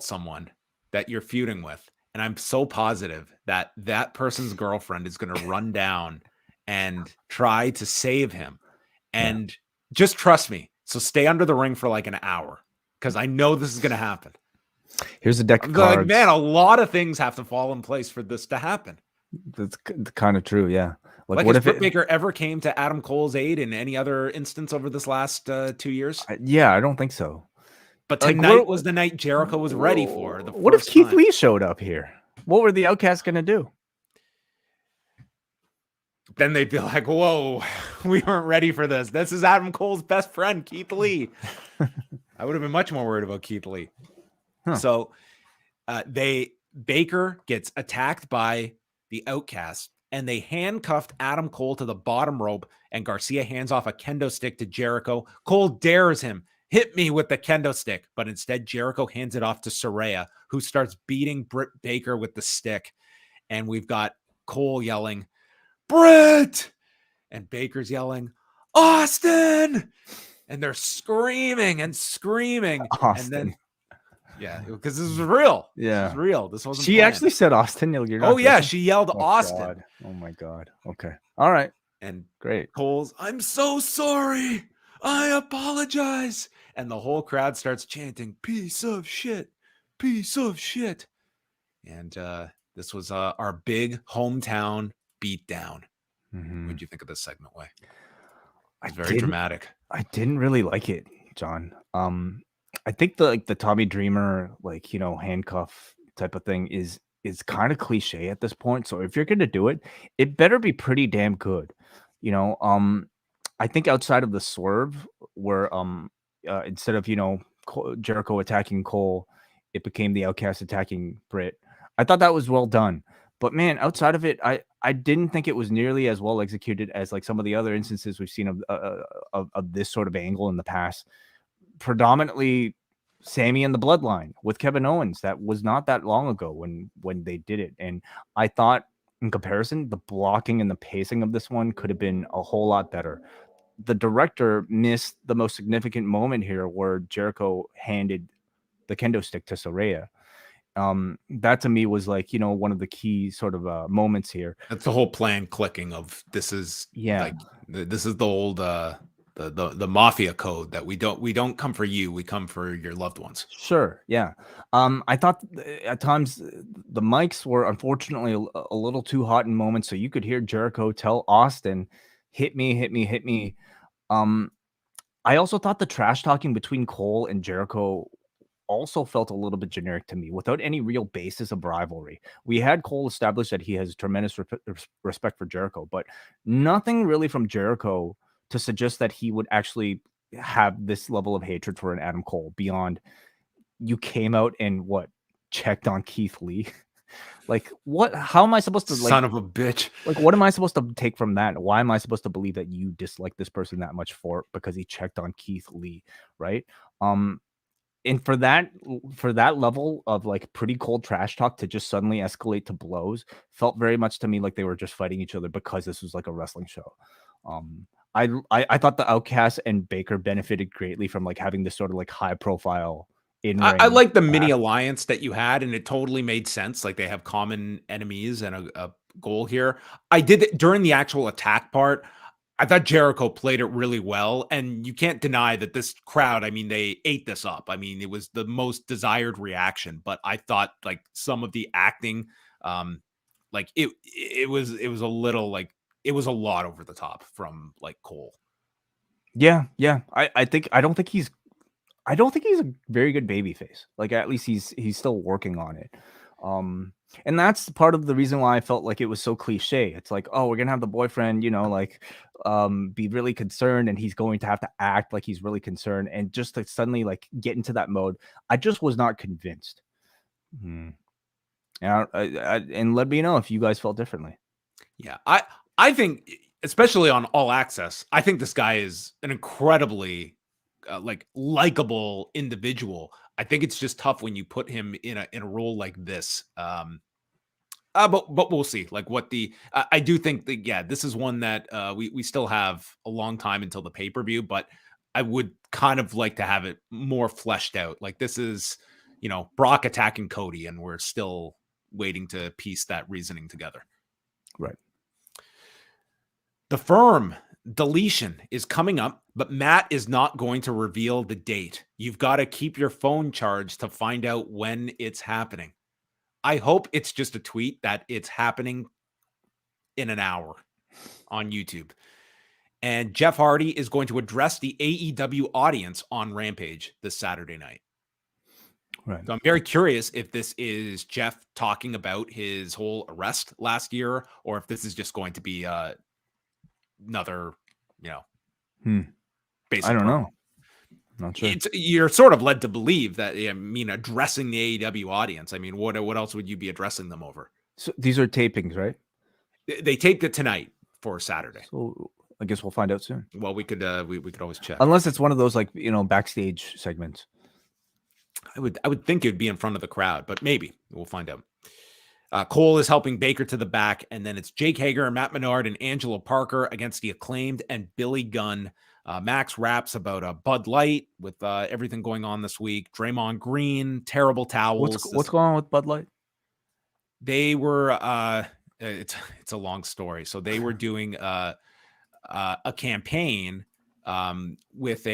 [SPEAKER 2] someone that you're feuding with. And I'm so positive that that person's girlfriend is going to run down and try to save him. And just trust me. So stay under the ring for like an hour because I know this is going to happen.
[SPEAKER 3] Here's a deck of cards.
[SPEAKER 2] Like, man, a lot of things have to fall in place for this to happen.
[SPEAKER 3] That's kind of true, yeah.
[SPEAKER 2] Like what if Britt Baker ever came to Adam Cole's aid in any other instance over this last 2 years?
[SPEAKER 3] Yeah, I don't think so.
[SPEAKER 2] But tonight was the night Jericho was ready for.
[SPEAKER 3] What if Keith Lee showed up here? What were the Outcasts going to do?
[SPEAKER 2] Then they'd be like, whoa, we weren't ready for this. This is Adam Cole's best friend, Keith Lee. I would have been much more worried about Keith Lee. Huh. So Baker gets attacked by the Outcasts, and they handcuffed Adam Cole to the bottom rope, and Garcia hands off a kendo stick to Jericho. Cole dares him, hit me with the kendo stick, but instead Jericho hands it off to Saraya, who starts beating Britt Baker with the stick. And we've got Cole yelling, Britt! And Baker's yelling, Austin! And they're screaming and screaming.
[SPEAKER 3] Austin.
[SPEAKER 2] And then yeah, because this was real.
[SPEAKER 3] Yeah,
[SPEAKER 2] this was real. This wasn't.
[SPEAKER 3] She actually said Austin.
[SPEAKER 2] She yelled Austin.
[SPEAKER 3] God. Oh my God. Okay. All right.
[SPEAKER 2] And
[SPEAKER 3] great.
[SPEAKER 2] Cole's, I'm so sorry. I apologize. And the whole crowd starts chanting, "Piece of shit, piece of shit." And this was our big hometown beatdown.
[SPEAKER 3] Mm-hmm.
[SPEAKER 2] What did you think of this segment, Way? It's very dramatic.
[SPEAKER 3] I didn't really like it, John. I think the Tommy Dreamer, handcuff type of thing is kind of cliche at this point. So if you're going to do it, it better be pretty damn good. I think outside of the swerve where instead of, Jericho attacking Cole, it became the Outcast attacking Britt. I thought that was well done. But man, outside of it, I didn't think it was nearly as well executed as like some of the other instances we've seen of this sort of angle in the past. Predominantly Sammy and the Bloodline with Kevin Owens. That was not that long ago when they did it. And I thought in comparison, the blocking and the pacing of this one could have been a whole lot better. The director missed the most significant moment here where Jericho handed the kendo stick to Saraya. That to me was like, one of the key sort of moments here.
[SPEAKER 2] That's the whole plan clicking of this is this is the old the mafia code that we don't come for you, we come for your loved ones.
[SPEAKER 3] Sure. Yeah. I thought at times the mics were unfortunately a little too hot in moments, so you could hear Jericho tell Austin, hit me, hit me, hit me. I also thought the trash talking between Cole and Jericho also felt a little bit generic to me without any real basis of rivalry. We had Cole establish that he has tremendous respect for Jericho, but nothing really from Jericho to suggest that he would actually have this level of hatred for an Adam Cole beyond you came out and checked on Keith Lee. Like, what? How am I supposed to,
[SPEAKER 2] son of a bitch?
[SPEAKER 3] Like, what am I supposed to take from that? Why am I supposed to believe that you dislike this person that much because he checked on Keith Lee, right? And for that level of like pretty cold trash talk to just suddenly escalate to blows felt very much to me like they were just fighting each other because this was like a wrestling show. I thought the Outcast and Baker benefited greatly from like having this sort of like high profile.
[SPEAKER 2] I like the mini alliance that you had, and it totally made sense. Like they have common enemies and a goal here. I did it during the actual attack part. I thought Jericho played it really well, and you can't deny that this crowd, I mean, they ate this up. I mean, it was the most desired reaction, but I thought like some of the acting, like it was a little like it was a lot over the top from like Cole.
[SPEAKER 3] Yeah. I don't think he's a very good babyface. Like at least he's still working on it. And that's part of the reason why I felt like it was so cliche. It's like, oh, we're gonna have the boyfriend, be really concerned, and he's going to have to act like he's really concerned, and just to suddenly like get into that mode. I just was not convinced. And let me know if you guys felt differently.
[SPEAKER 2] Yeah, I think, especially on All Access, I think this guy is an incredibly likable individual. I think it's just tough when you put him in a role like this. But we'll see. Like what I do think that this is one that we still have a long time until the pay-per-view, but I would kind of like to have it more fleshed out. Like this is, Brock attacking Cody, and we're still waiting to piece that reasoning together.
[SPEAKER 3] Right.
[SPEAKER 2] The Firm deletion is coming up, but Matt is not going to reveal the date. You've got to keep your phone charged to find out when it's happening. I hope it's just a tweet that it's happening in an hour on YouTube. And Jeff Hardy is going to address the AEW audience on Rampage this Saturday night.
[SPEAKER 3] Right.
[SPEAKER 2] So I'm very curious if this is Jeff talking about his whole arrest last year, or if this is just going to be another, basic.
[SPEAKER 3] I don't know. Not sure.
[SPEAKER 2] You're sort of led to believe that, addressing the AEW audience. I mean, what else would you be addressing them over?
[SPEAKER 3] So these are tapings, right?
[SPEAKER 2] They taped it tonight for Saturday.
[SPEAKER 3] So I guess we'll find out soon.
[SPEAKER 2] Well, we could always check.
[SPEAKER 3] Unless it's one of those backstage segments.
[SPEAKER 2] I would think it would be in front of the crowd, but maybe we'll find out. Cole is helping Baker to the back, and then it's Jake Hager, Matt Menard, and Angelo Parker against the Acclaimed and Billy Gunn. Max raps about Bud Light with everything going on this week. Draymond Green, terrible towels.
[SPEAKER 3] What's going on with Bud Light?
[SPEAKER 2] They were it's a long story. So they were doing a campaign with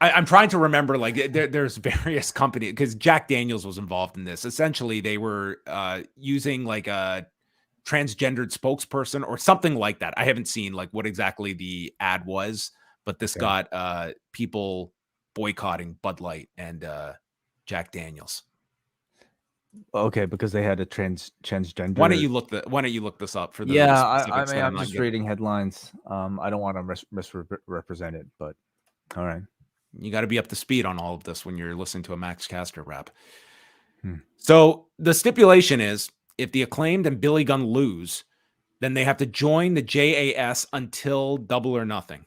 [SPEAKER 2] I'm trying to remember, like there's various companies, because Jack Daniels was involved in this. Essentially, they were using like a transgendered spokesperson or something like that. I haven't seen like what exactly the ad was, but this got people boycotting Bud Light and Jack Daniels.
[SPEAKER 3] Okay, because they had a transgender.
[SPEAKER 2] Why don't you look this up for the
[SPEAKER 3] I'm just reading headlines. I don't want to misrepresent it, but all right.
[SPEAKER 2] You got to be up to speed on all of this when you're listening to a Max Caster rap. So the stipulation is, if the Acclaimed and Billy Gunn lose, then they have to join the J.A.S. until Double or Nothing,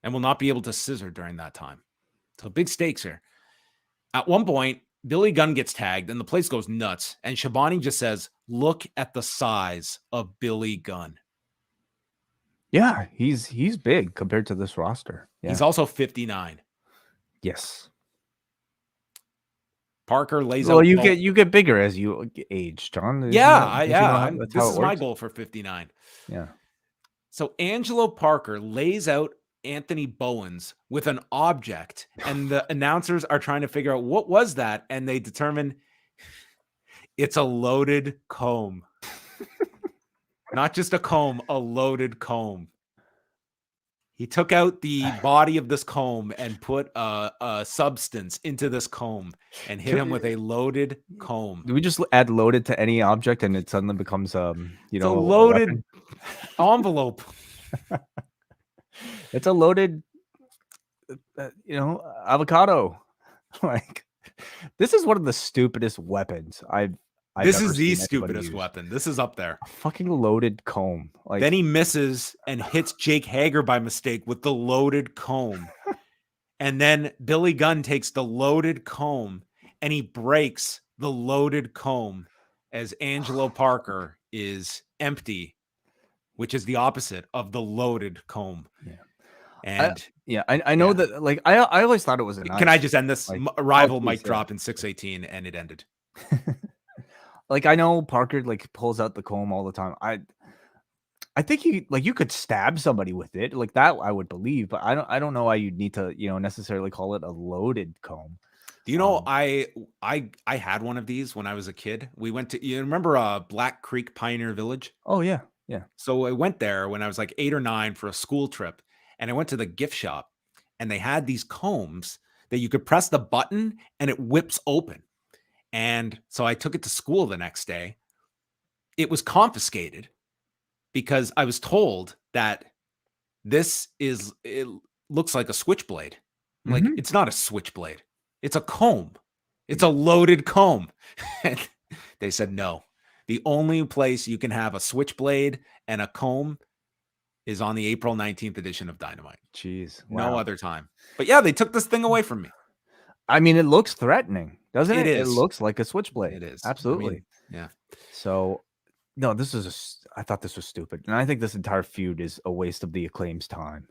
[SPEAKER 2] and will not be able to scissor during that time. So big stakes here. At one point, Billy Gunn gets tagged, and the place goes nuts. And Shabani just says, "Look at the size of Billy Gunn."
[SPEAKER 3] Yeah, he's big compared to this roster. Yeah.
[SPEAKER 2] He's also 59.
[SPEAKER 3] Yes.
[SPEAKER 2] Parker lays
[SPEAKER 3] out. Well, you get bigger as you age, John. This
[SPEAKER 2] is my goal for 59.
[SPEAKER 3] Yeah.
[SPEAKER 2] So Angelo Parker lays out Anthony Bowens with an object, and the announcers are trying to figure out what was that, and they determine it's a loaded comb. Not just a comb, a loaded comb. He took out the body of this comb and put a substance into this comb and hit him with a loaded comb.
[SPEAKER 3] Do we just add loaded to any object and it suddenly becomes
[SPEAKER 2] a loaded envelope?
[SPEAKER 3] It's a loaded, avocado. Like, this is one of the stupidest weapons
[SPEAKER 2] this is the stupidest weapon. This is up there.
[SPEAKER 3] A fucking loaded comb. Like,
[SPEAKER 2] then he misses and hits Jake Hager by mistake with the loaded comb. And then Billy Gunn takes the loaded comb and he breaks the loaded comb as Angelo Parker is empty, which is the opposite of the loaded comb.
[SPEAKER 3] Yeah.
[SPEAKER 2] And
[SPEAKER 3] I know that, like, I always thought it was a nice,
[SPEAKER 2] can I just end this?
[SPEAKER 3] Like,
[SPEAKER 2] Rival mic drop in 618 and it ended.
[SPEAKER 3] Like, I know Parker like pulls out the comb all the time. I think you could stab somebody with it like that. I would believe, but I don't know why you'd need to necessarily call it a loaded comb.
[SPEAKER 2] Do you know I had one of these when I was a kid. We went to, you remember Black Creek Pioneer Village?
[SPEAKER 3] Oh yeah.
[SPEAKER 2] So I went there when I was like 8 or 9 for a school trip, and I went to the gift shop, and they had these combs that you could press the button and it whips open. And so I took it to school the next day. It was confiscated because I was told that it looks like a switchblade. Like, it's not a switchblade. It's a comb. It's a loaded comb. And they said, no, the only place you can have a switchblade and a comb is on the April 19th edition of Dynamite.
[SPEAKER 3] Jeez.
[SPEAKER 2] Wow.
[SPEAKER 3] No
[SPEAKER 2] other time. But yeah, they took this thing away from me.
[SPEAKER 3] I mean, it looks threatening, doesn't it?
[SPEAKER 2] It
[SPEAKER 3] looks like a switchblade.
[SPEAKER 2] It is.
[SPEAKER 3] Absolutely.
[SPEAKER 2] I mean, yeah.
[SPEAKER 3] So, no, I thought this was stupid. And I think this entire feud is a waste of the Acclaim's time.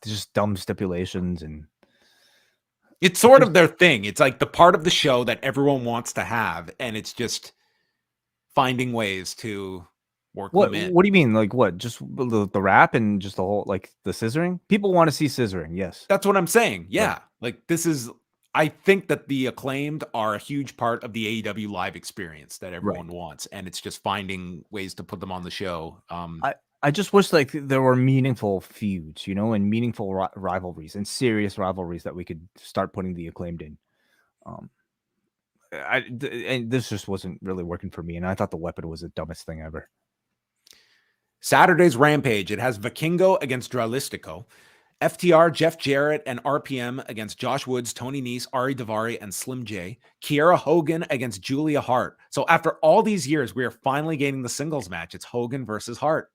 [SPEAKER 3] Just dumb stipulations, and
[SPEAKER 2] it's sort of their thing. It's like the part of the show that everyone wants to have, and it's just finding ways to work them in.
[SPEAKER 3] What do you mean? Like what? Just the rap and just the whole, like, the scissoring? People want to see scissoring, yes.
[SPEAKER 2] That's what I'm saying. Yeah. Like, I think that the Acclaimed are a huge part of the AEW live experience that everyone wants, and it's just finding ways to put them on the show.
[SPEAKER 3] I just wish, like, there were meaningful feuds, and meaningful rivalries and serious rivalries that we could start putting the Acclaimed in. And this just wasn't really working for me, and I thought the weapon was the dumbest thing ever.
[SPEAKER 2] Saturday's Rampage. It has Vikingo against Dralistico, FTR, Jeff Jarrett, and RPM against Josh Woods, Tony Nese, Ari Daivari, and Slim J. Kiera Hogan against Julia Hart. So after all these years, we are finally getting the singles match. It's Hogan versus Hart.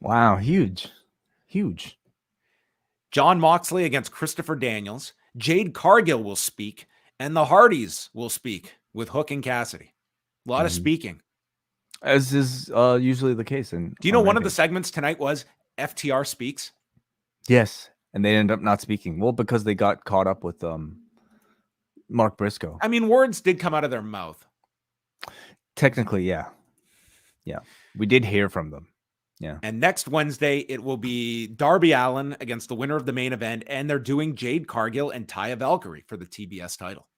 [SPEAKER 3] Wow, huge.
[SPEAKER 2] John Moxley against Christopher Daniels. Jade Cargill will speak, and the Hardys will speak with Hook and Cassidy. A lot of speaking.
[SPEAKER 3] As is usually the case. Do
[SPEAKER 2] you know one of the segments tonight was FTR speaks?
[SPEAKER 3] Yes, and they ended up not speaking. Well, because they got caught up with Mark Briscoe.
[SPEAKER 2] I mean, words did come out of their mouth.
[SPEAKER 3] Technically, yeah. We did hear from them. Yeah.
[SPEAKER 2] And next Wednesday, it will be Darby Allin against the winner of the main event, and they're doing Jade Cargill and Taya Valkyrie for the TBS title.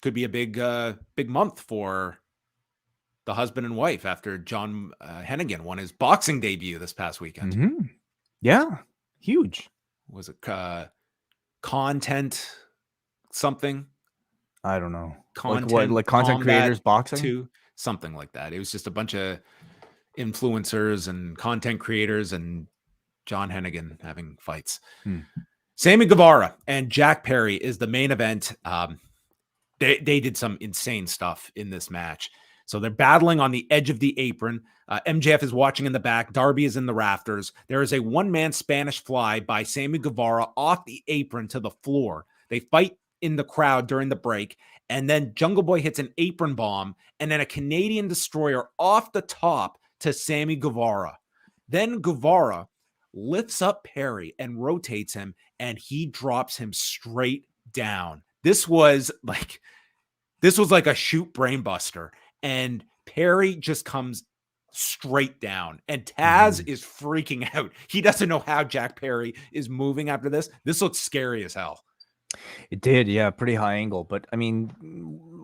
[SPEAKER 2] Could be a big month for the husband and wife after John Hennigan won his boxing debut this past weekend.
[SPEAKER 3] Yeah, huge.
[SPEAKER 2] Was it content something?
[SPEAKER 3] I don't know.
[SPEAKER 2] Content,
[SPEAKER 3] like content creators boxing?
[SPEAKER 2] Too, something like that. It was just a bunch of influencers and content creators and John Hennigan having fights. Sammy Guevara and Jack Perry is the main event. They did some insane stuff in this match. So they're battling on the edge of the apron. MJF is watching in the back. Darby is in the rafters. There is a one-man Spanish fly by Sammy Guevara off the apron to the floor. They fight in the crowd during the break, and then Jungle Boy hits an apron bomb, and then a Canadian Destroyer off the top to Sammy Guevara. Then Guevara lifts up Perry and rotates him, and he drops him straight down. This was like a shoot brainbuster. And Perry just comes straight down. And Taz is freaking out. He doesn't know how Jack Perry is moving after this. This looks scary as hell.
[SPEAKER 3] It did, yeah, pretty high angle. But I mean,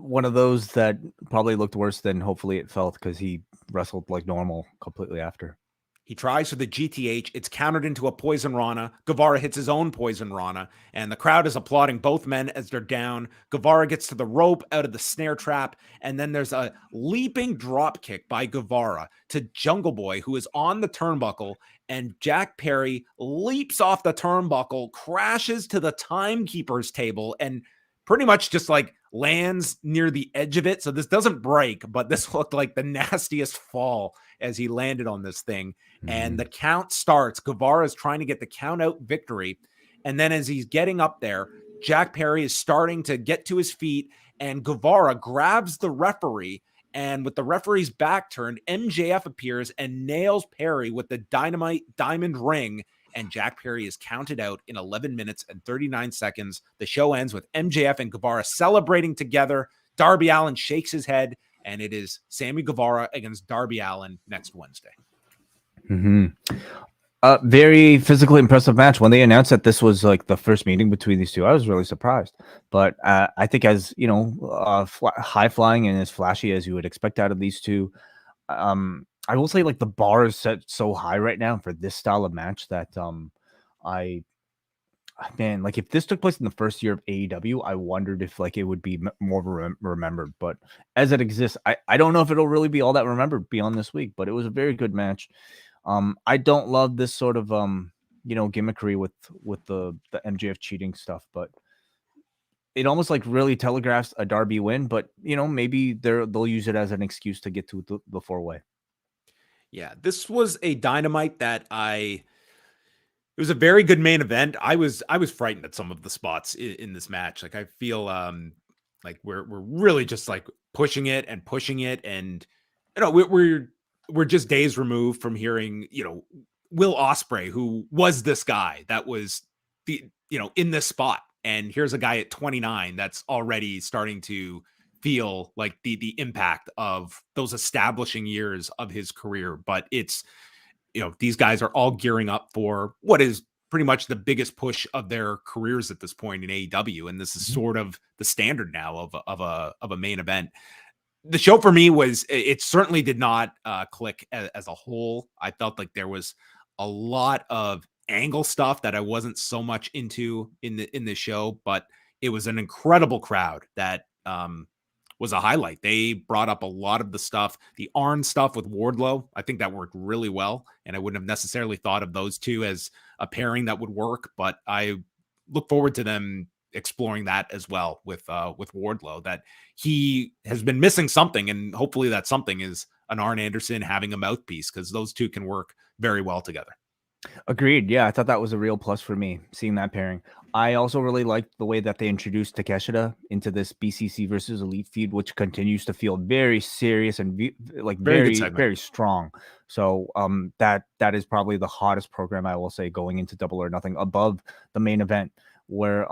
[SPEAKER 3] one of those that probably looked worse than hopefully it felt, because he wrestled like normal completely after.
[SPEAKER 2] He tries for the GTH. It's countered into a Poison Rana. Guevara hits his own Poison Rana, and the crowd is applauding both men as they're down. Guevara gets to the rope out of the snare trap, and then there's a leaping drop kick by Guevara to Jungle Boy, who is on the turnbuckle, and Jack Perry leaps off the turnbuckle, crashes to the timekeeper's table, and pretty much just like lands near the edge of it. So this doesn't break, but this looked like the nastiest fall as he landed on this thing. And the count starts. Guevara is trying to get the count out victory. And then as he's getting up there, Jack Perry is starting to get to his feet, and Guevara grabs the referee. And with the referee's back turned, MJF appears and nails Perry with the Dynamite diamond ring. And Jack Perry is counted out in 11 minutes and 39 seconds. The show ends with MJF and Guevara celebrating together. Darby Allin shakes his head, and it is Sammy Guevara against Darby Allin next Wednesday.
[SPEAKER 3] Very physically impressive match. When they announced that this was like the first meeting between these two, I was really surprised. But I think, as you know, high flying and as flashy as you would expect out of these two, I will say, like, the bar is set so high right now for this style of match that man, like, if this took place in the first year of AEW, I wondered if like it would be more remembered. But as it exists, I don't know if it'll really be all that remembered beyond this week. But it was a very good match. I don't love this sort of gimmickry with the MJF cheating stuff, but it almost like really telegraphs a Darby win. But maybe they'll use it as an excuse to get to the 4-way.
[SPEAKER 2] Yeah, this was a Dynamite that it was a very good main event. I was frightened at some of the spots in this match. Like, I feel like we're really just like pushing it, and we're just days removed from hearing, Will Ospreay, who was this guy that was in this spot. And here's a guy at 29 that's already starting to feel like the impact of those establishing years of his career. But it's, these guys are all gearing up for what is pretty much the biggest push of their careers at this point in AEW. And this is sort of the standard now of a main event. The show for me it certainly did not click as a whole. I felt like there was a lot of angle stuff that I wasn't so much into in the show, but it was an incredible crowd that was a highlight. They brought up a lot of the stuff, the Arn stuff with Wardlow. I think that worked really well, and I wouldn't have necessarily thought of those two as a pairing that would work, but I look forward to them exploring that as well with Wardlow, that he has been missing something, and hopefully that something is an Arn Anderson having a mouthpiece, because those two can work very well together.
[SPEAKER 3] Agreed. Yeah, I thought that was a real plus for me, seeing that pairing. I also really liked the way that they introduced Takeshita into this BCC versus Elite feud, which continues to feel very serious and very strong. So that is probably the hottest program, I will say, going into Double or Nothing, above the main event, where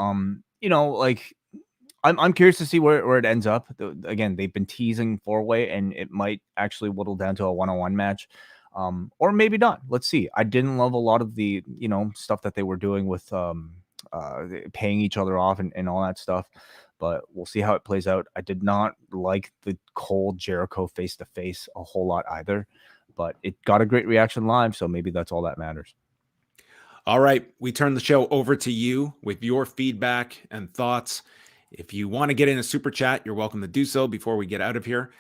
[SPEAKER 3] like, I'm curious to see where it ends up. Again, they've been teasing 4-way, and it might actually whittle down to a 1-on-1 match. Or maybe not. Let's see. I didn't love a lot of the, stuff that they were doing with paying each other off and all that stuff, but we'll see how it plays out. I did not like the Cole Jericho face-to-face a whole lot either, but it got a great reaction live, so maybe that's all that matters.
[SPEAKER 2] All right. We turn the show over to you with your feedback and thoughts. If you want to get in a super chat, you're welcome to do so before we get out of here.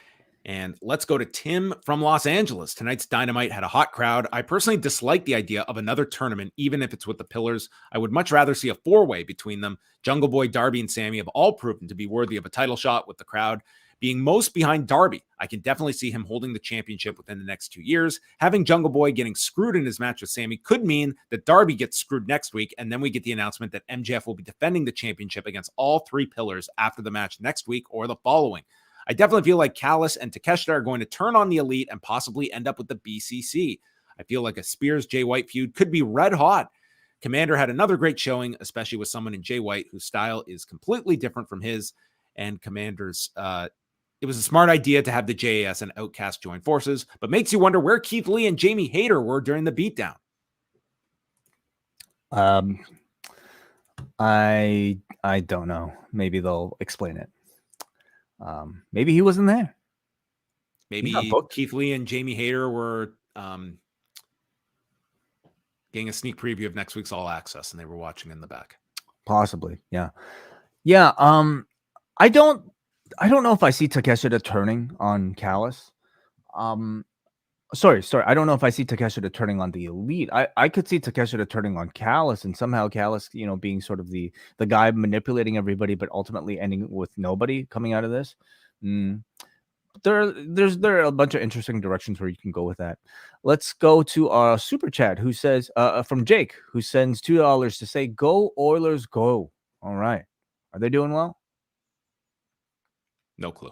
[SPEAKER 2] And let's go to Tim from Los Angeles. Tonight's Dynamite had a hot crowd. I personally dislike the idea of another tournament, even if it's with the Pillars. I would much rather see a 4-way between them. Jungle Boy, Darby, and Sammy have all proven to be worthy of a title shot, with the crowd being most behind Darby. I can definitely see him holding the championship within the next 2 years. Having Jungle Boy getting screwed in his match with Sammy could mean that Darby gets screwed next week, and then we get the announcement that MJF will be defending the championship against all 3 Pillars after the match next week or the following. I definitely feel like Callis and Takeshita are going to turn on the Elite and possibly end up with the BCC. I feel like a Spears-Jay White feud could be red hot. Komander had another great showing, especially with someone in Jay White whose style is completely different from his. And Komander's, it was a smart idea to have the J.A.S. and Outcast join forces, but makes you wonder where Keith Lee and Jamie Hayter were during the beatdown.
[SPEAKER 3] I don't know. Maybe they'll explain it. Maybe he wasn't there.
[SPEAKER 2] Maybe Keith Lee and Jamie Hayter were getting a sneak preview of next week's All Access, and they were watching in the back.
[SPEAKER 3] Possibly, yeah. I don't know if I see Takeshita turning on Callis. Sorry. I don't know if I see Takeshita turning on the Elite. I could see Takeshita turning on Callis, and somehow Callis, being sort of the guy manipulating everybody, but ultimately ending with nobody coming out of this. There are a bunch of interesting directions where you can go with that. Let's go to our super chat, who says from Jake, who sends $2 to say, "Go Oilers, go!" All right, are they doing well?
[SPEAKER 2] No clue.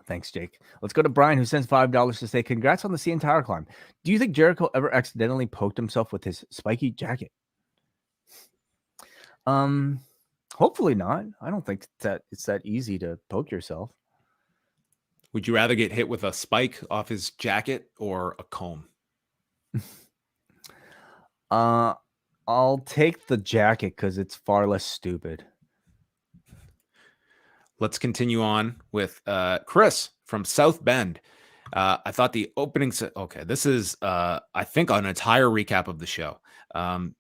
[SPEAKER 3] Thanks, Jake. Let's go to Brian, who sends $5 to say, "Congrats on the CN Tower climb. Do you think Jericho ever accidentally poked himself with his spiky jacket?" Hopefully not. I don't think that it's that easy to poke yourself.
[SPEAKER 2] Would you rather get hit with a spike off his jacket or a comb?
[SPEAKER 3] I'll take the jacket because it's far less stupid.
[SPEAKER 2] Let's continue on with Chris from South Bend. I thought the opening... Okay, this is, I think, an entire recap of the show.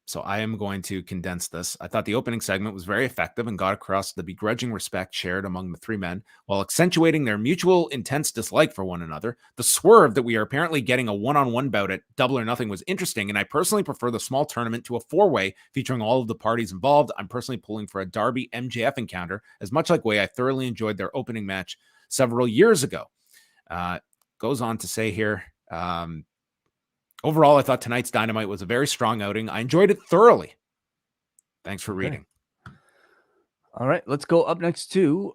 [SPEAKER 2] So I am going to condense this. I thought the opening segment was very effective and got across the begrudging respect shared among the three men while accentuating their mutual intense dislike for one another. The swerve that we are apparently getting a one-on-one bout at Double or Nothing was interesting, and I personally prefer the small tournament to a four-way featuring all of the parties involved. I'm personally pulling for a Darby MJF encounter, as much like way I thoroughly enjoyed their opening match several years ago. Goes on to say here, overall, I thought tonight's Dynamite was a very strong outing. I enjoyed it thoroughly. Thanks for reading.
[SPEAKER 3] All right, let's go up next to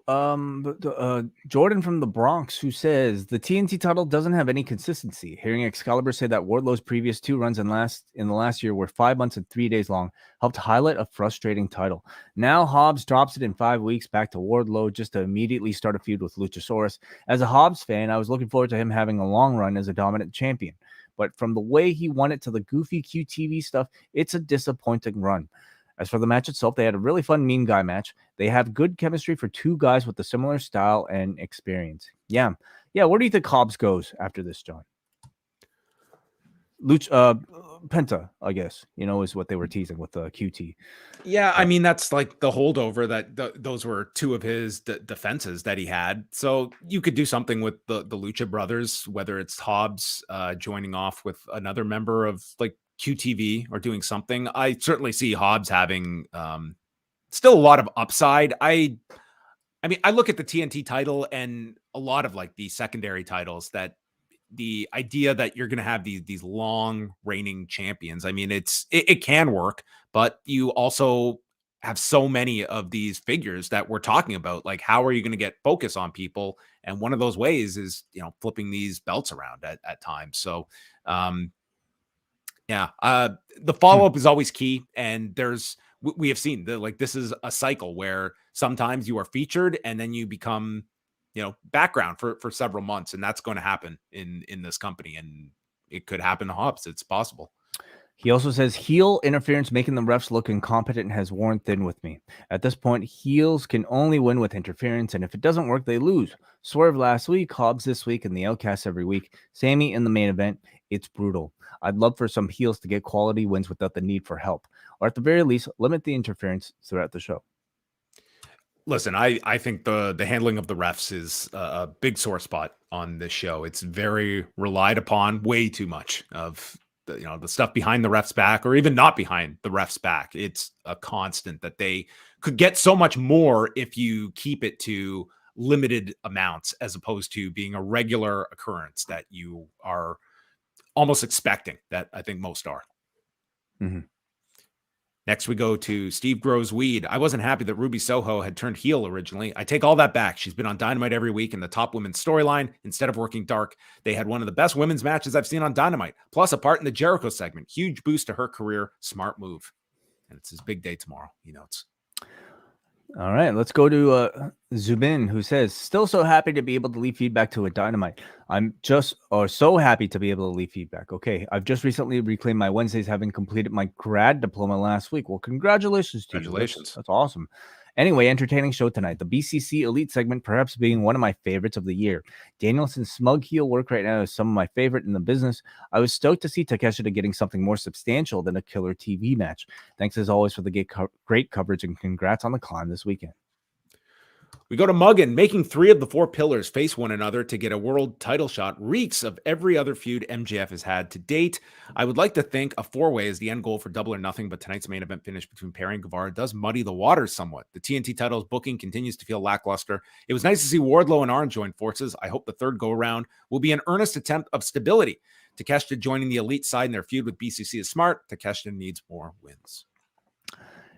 [SPEAKER 3] Jordan from the Bronx, who says the TNT title doesn't have any consistency. Hearing Excalibur say that Wardlow's previous 2 runs in the last year were 5 months and 3 days long helped highlight a frustrating title. Now Hobbs drops it in 5 weeks back to Wardlow just to immediately start a feud with Luchasaurus. As a Hobbs fan, I was looking forward to him having a long run as a dominant champion. But from the way he won it to the goofy QTV stuff, it's a disappointing run. As for the match itself, they had a really fun mean guy match. They have good chemistry for 2 guys with a similar style and experience. Yeah. Where do you think Hobbs goes after this, John? Penta, I guess, is what they were teasing with the QT.
[SPEAKER 2] Yeah, I mean, that's like the holdover that those were 2 of his defenses that he had. So you could do something with the Lucha Brothers, whether it's Hobbs joining off with another member of like QTV or doing something. I certainly see Hobbs having still a lot of upside. I mean, I look at the TNT title and a lot of like the secondary titles, that the idea that you're going to have these long reigning champions. I mean, it can work, but you also have so many of these figures that we're talking about. Like, how are you going to get focus on people? And one of those ways is, flipping these belts around at times. So, the follow-up is always key. And we have seen this is a cycle where sometimes you are featured and then you become, background for several months. And that's going to happen in this company. And it could happen to Hobbs. It's possible.
[SPEAKER 3] He also says heel interference making the refs look incompetent has worn thin with me. At this point, heels can only win with interference, and if it doesn't work, they lose. Swerve last week, Hobbs this week, and the Outcasts every week. Sammy in the main event. It's brutal. I'd love for some heels to get quality wins without the need for help, or at the very least, limit the interference throughout the show.
[SPEAKER 2] Listen, I think the handling of the refs is a big sore spot on this show. It's very relied upon, way too much of the stuff behind the ref's back, or even not behind the ref's back. It's a constant that they could get so much more if you keep it to limited amounts, as opposed to being a regular occurrence that you are almost expecting, that I think most are.
[SPEAKER 3] Mm-hmm.
[SPEAKER 2] Next, we go to Steve Grows Weed. I wasn't happy that Ruby Soho had turned heel originally. I take all that back. She's been on Dynamite every week in the top women's storyline. Instead of working dark, they had one of the best women's matches I've seen on Dynamite, plus a part in the Jericho segment. Huge boost to her career. Smart move. And it's his big day tomorrow. He notes.
[SPEAKER 3] All right, let's go to Zubin, who says, still so happy to be able to leave feedback to a Dynamite. I'm just so happy to be able to leave feedback. Okay, I've just recently reclaimed my Wednesdays, having completed my grad diploma last week. Well, congratulations to you. That's awesome. Anyway, entertaining show tonight. The BCC Elite segment perhaps being one of my favorites of the year. Danielson's smug heel work right now is some of my favorite in the business. I was stoked to see Takeshita getting something more substantial than a killer TV match. Thanks as always for the great coverage, and congrats on the climb this weekend.
[SPEAKER 2] We go to Muggin. Making 3 of the 4 pillars face one another to get a world title shot reeks of every other feud MJF has had to date. I would like to think a 4-way is the end goal for Double or Nothing, but tonight's main event finish between Perry and Guevara does muddy the waters somewhat. The TNT title's booking continues to feel lackluster. It was nice to see Wardlow and Arn join forces. I hope the third go-around will be an earnest attempt of stability. Takeshita joining the elite side in their feud with BCC is smart. Takeshita needs more wins.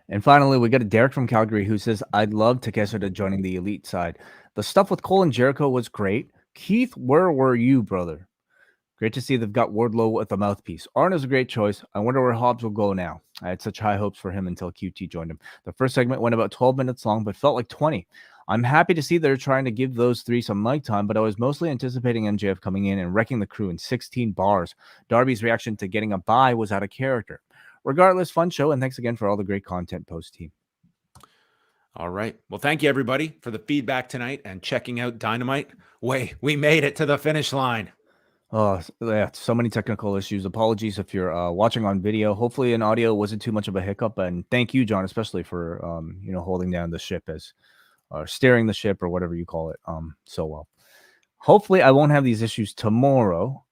[SPEAKER 3] And finally, we got a Derek from Calgary who says, I'd love Takeshita joining the elite side. The stuff with Cole and Jericho was great. Keith, where were you, brother? Great to see they've got Wardlow with a mouthpiece. Arn is a great choice. I wonder where Hobbs will go now. I had such high hopes for him until QT joined him. The first segment went about 12 minutes long, but felt like 20. I'm happy to see they're trying to give those 3 some mic time, but I was mostly anticipating MJF coming in and wrecking the crew in 16 bars. Darby's reaction to getting a bye was out of character. Regardless, fun show, and thanks again for all the great content, post team.
[SPEAKER 2] All right. Well, thank you, everybody, for the feedback tonight and checking out Dynamite. We made it to the finish line.
[SPEAKER 3] Oh, yeah, so many technical issues. Apologies if you're watching on video. Hopefully, in audio wasn't too much of a hiccup. And thank you, John, especially for holding down the ship as steering the ship or whatever you call it so well. Hopefully, I won't have these issues tomorrow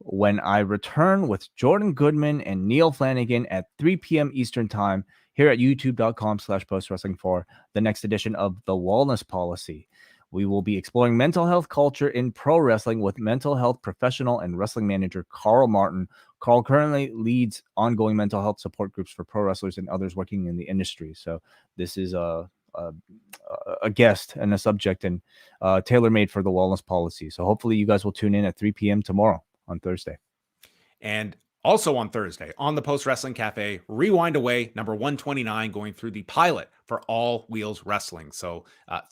[SPEAKER 3] when I return with Jordan Goodman and Neil Flanagan at 3 p.m. Eastern time here at youtube.com/postwrestling for the next edition of The Wellness Policy. We will be exploring mental health culture in pro wrestling with mental health professional and wrestling manager Carl Martin. Carl currently leads ongoing mental health support groups for pro wrestlers and others working in the industry. So this is a guest and a subject and tailor-made for The Wellness Policy. So hopefully you guys will tune in at 3 p.m. tomorrow on Thursday.
[SPEAKER 2] And also on Thursday, on the Post Wrestling Cafe, Rewind-A-Wai, number 129, going through the pilot for All Wheels Wrestling. So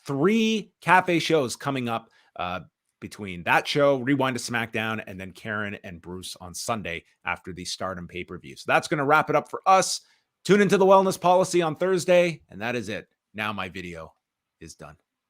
[SPEAKER 2] 3 cafe shows coming up between that show, Rewind to SmackDown, and then Karen and Bruce on Sunday after the Stardom pay-per-view. So that's going to wrap it up for us. Tune into The Wellness Policy on Thursday, and that is it. Now my video is done.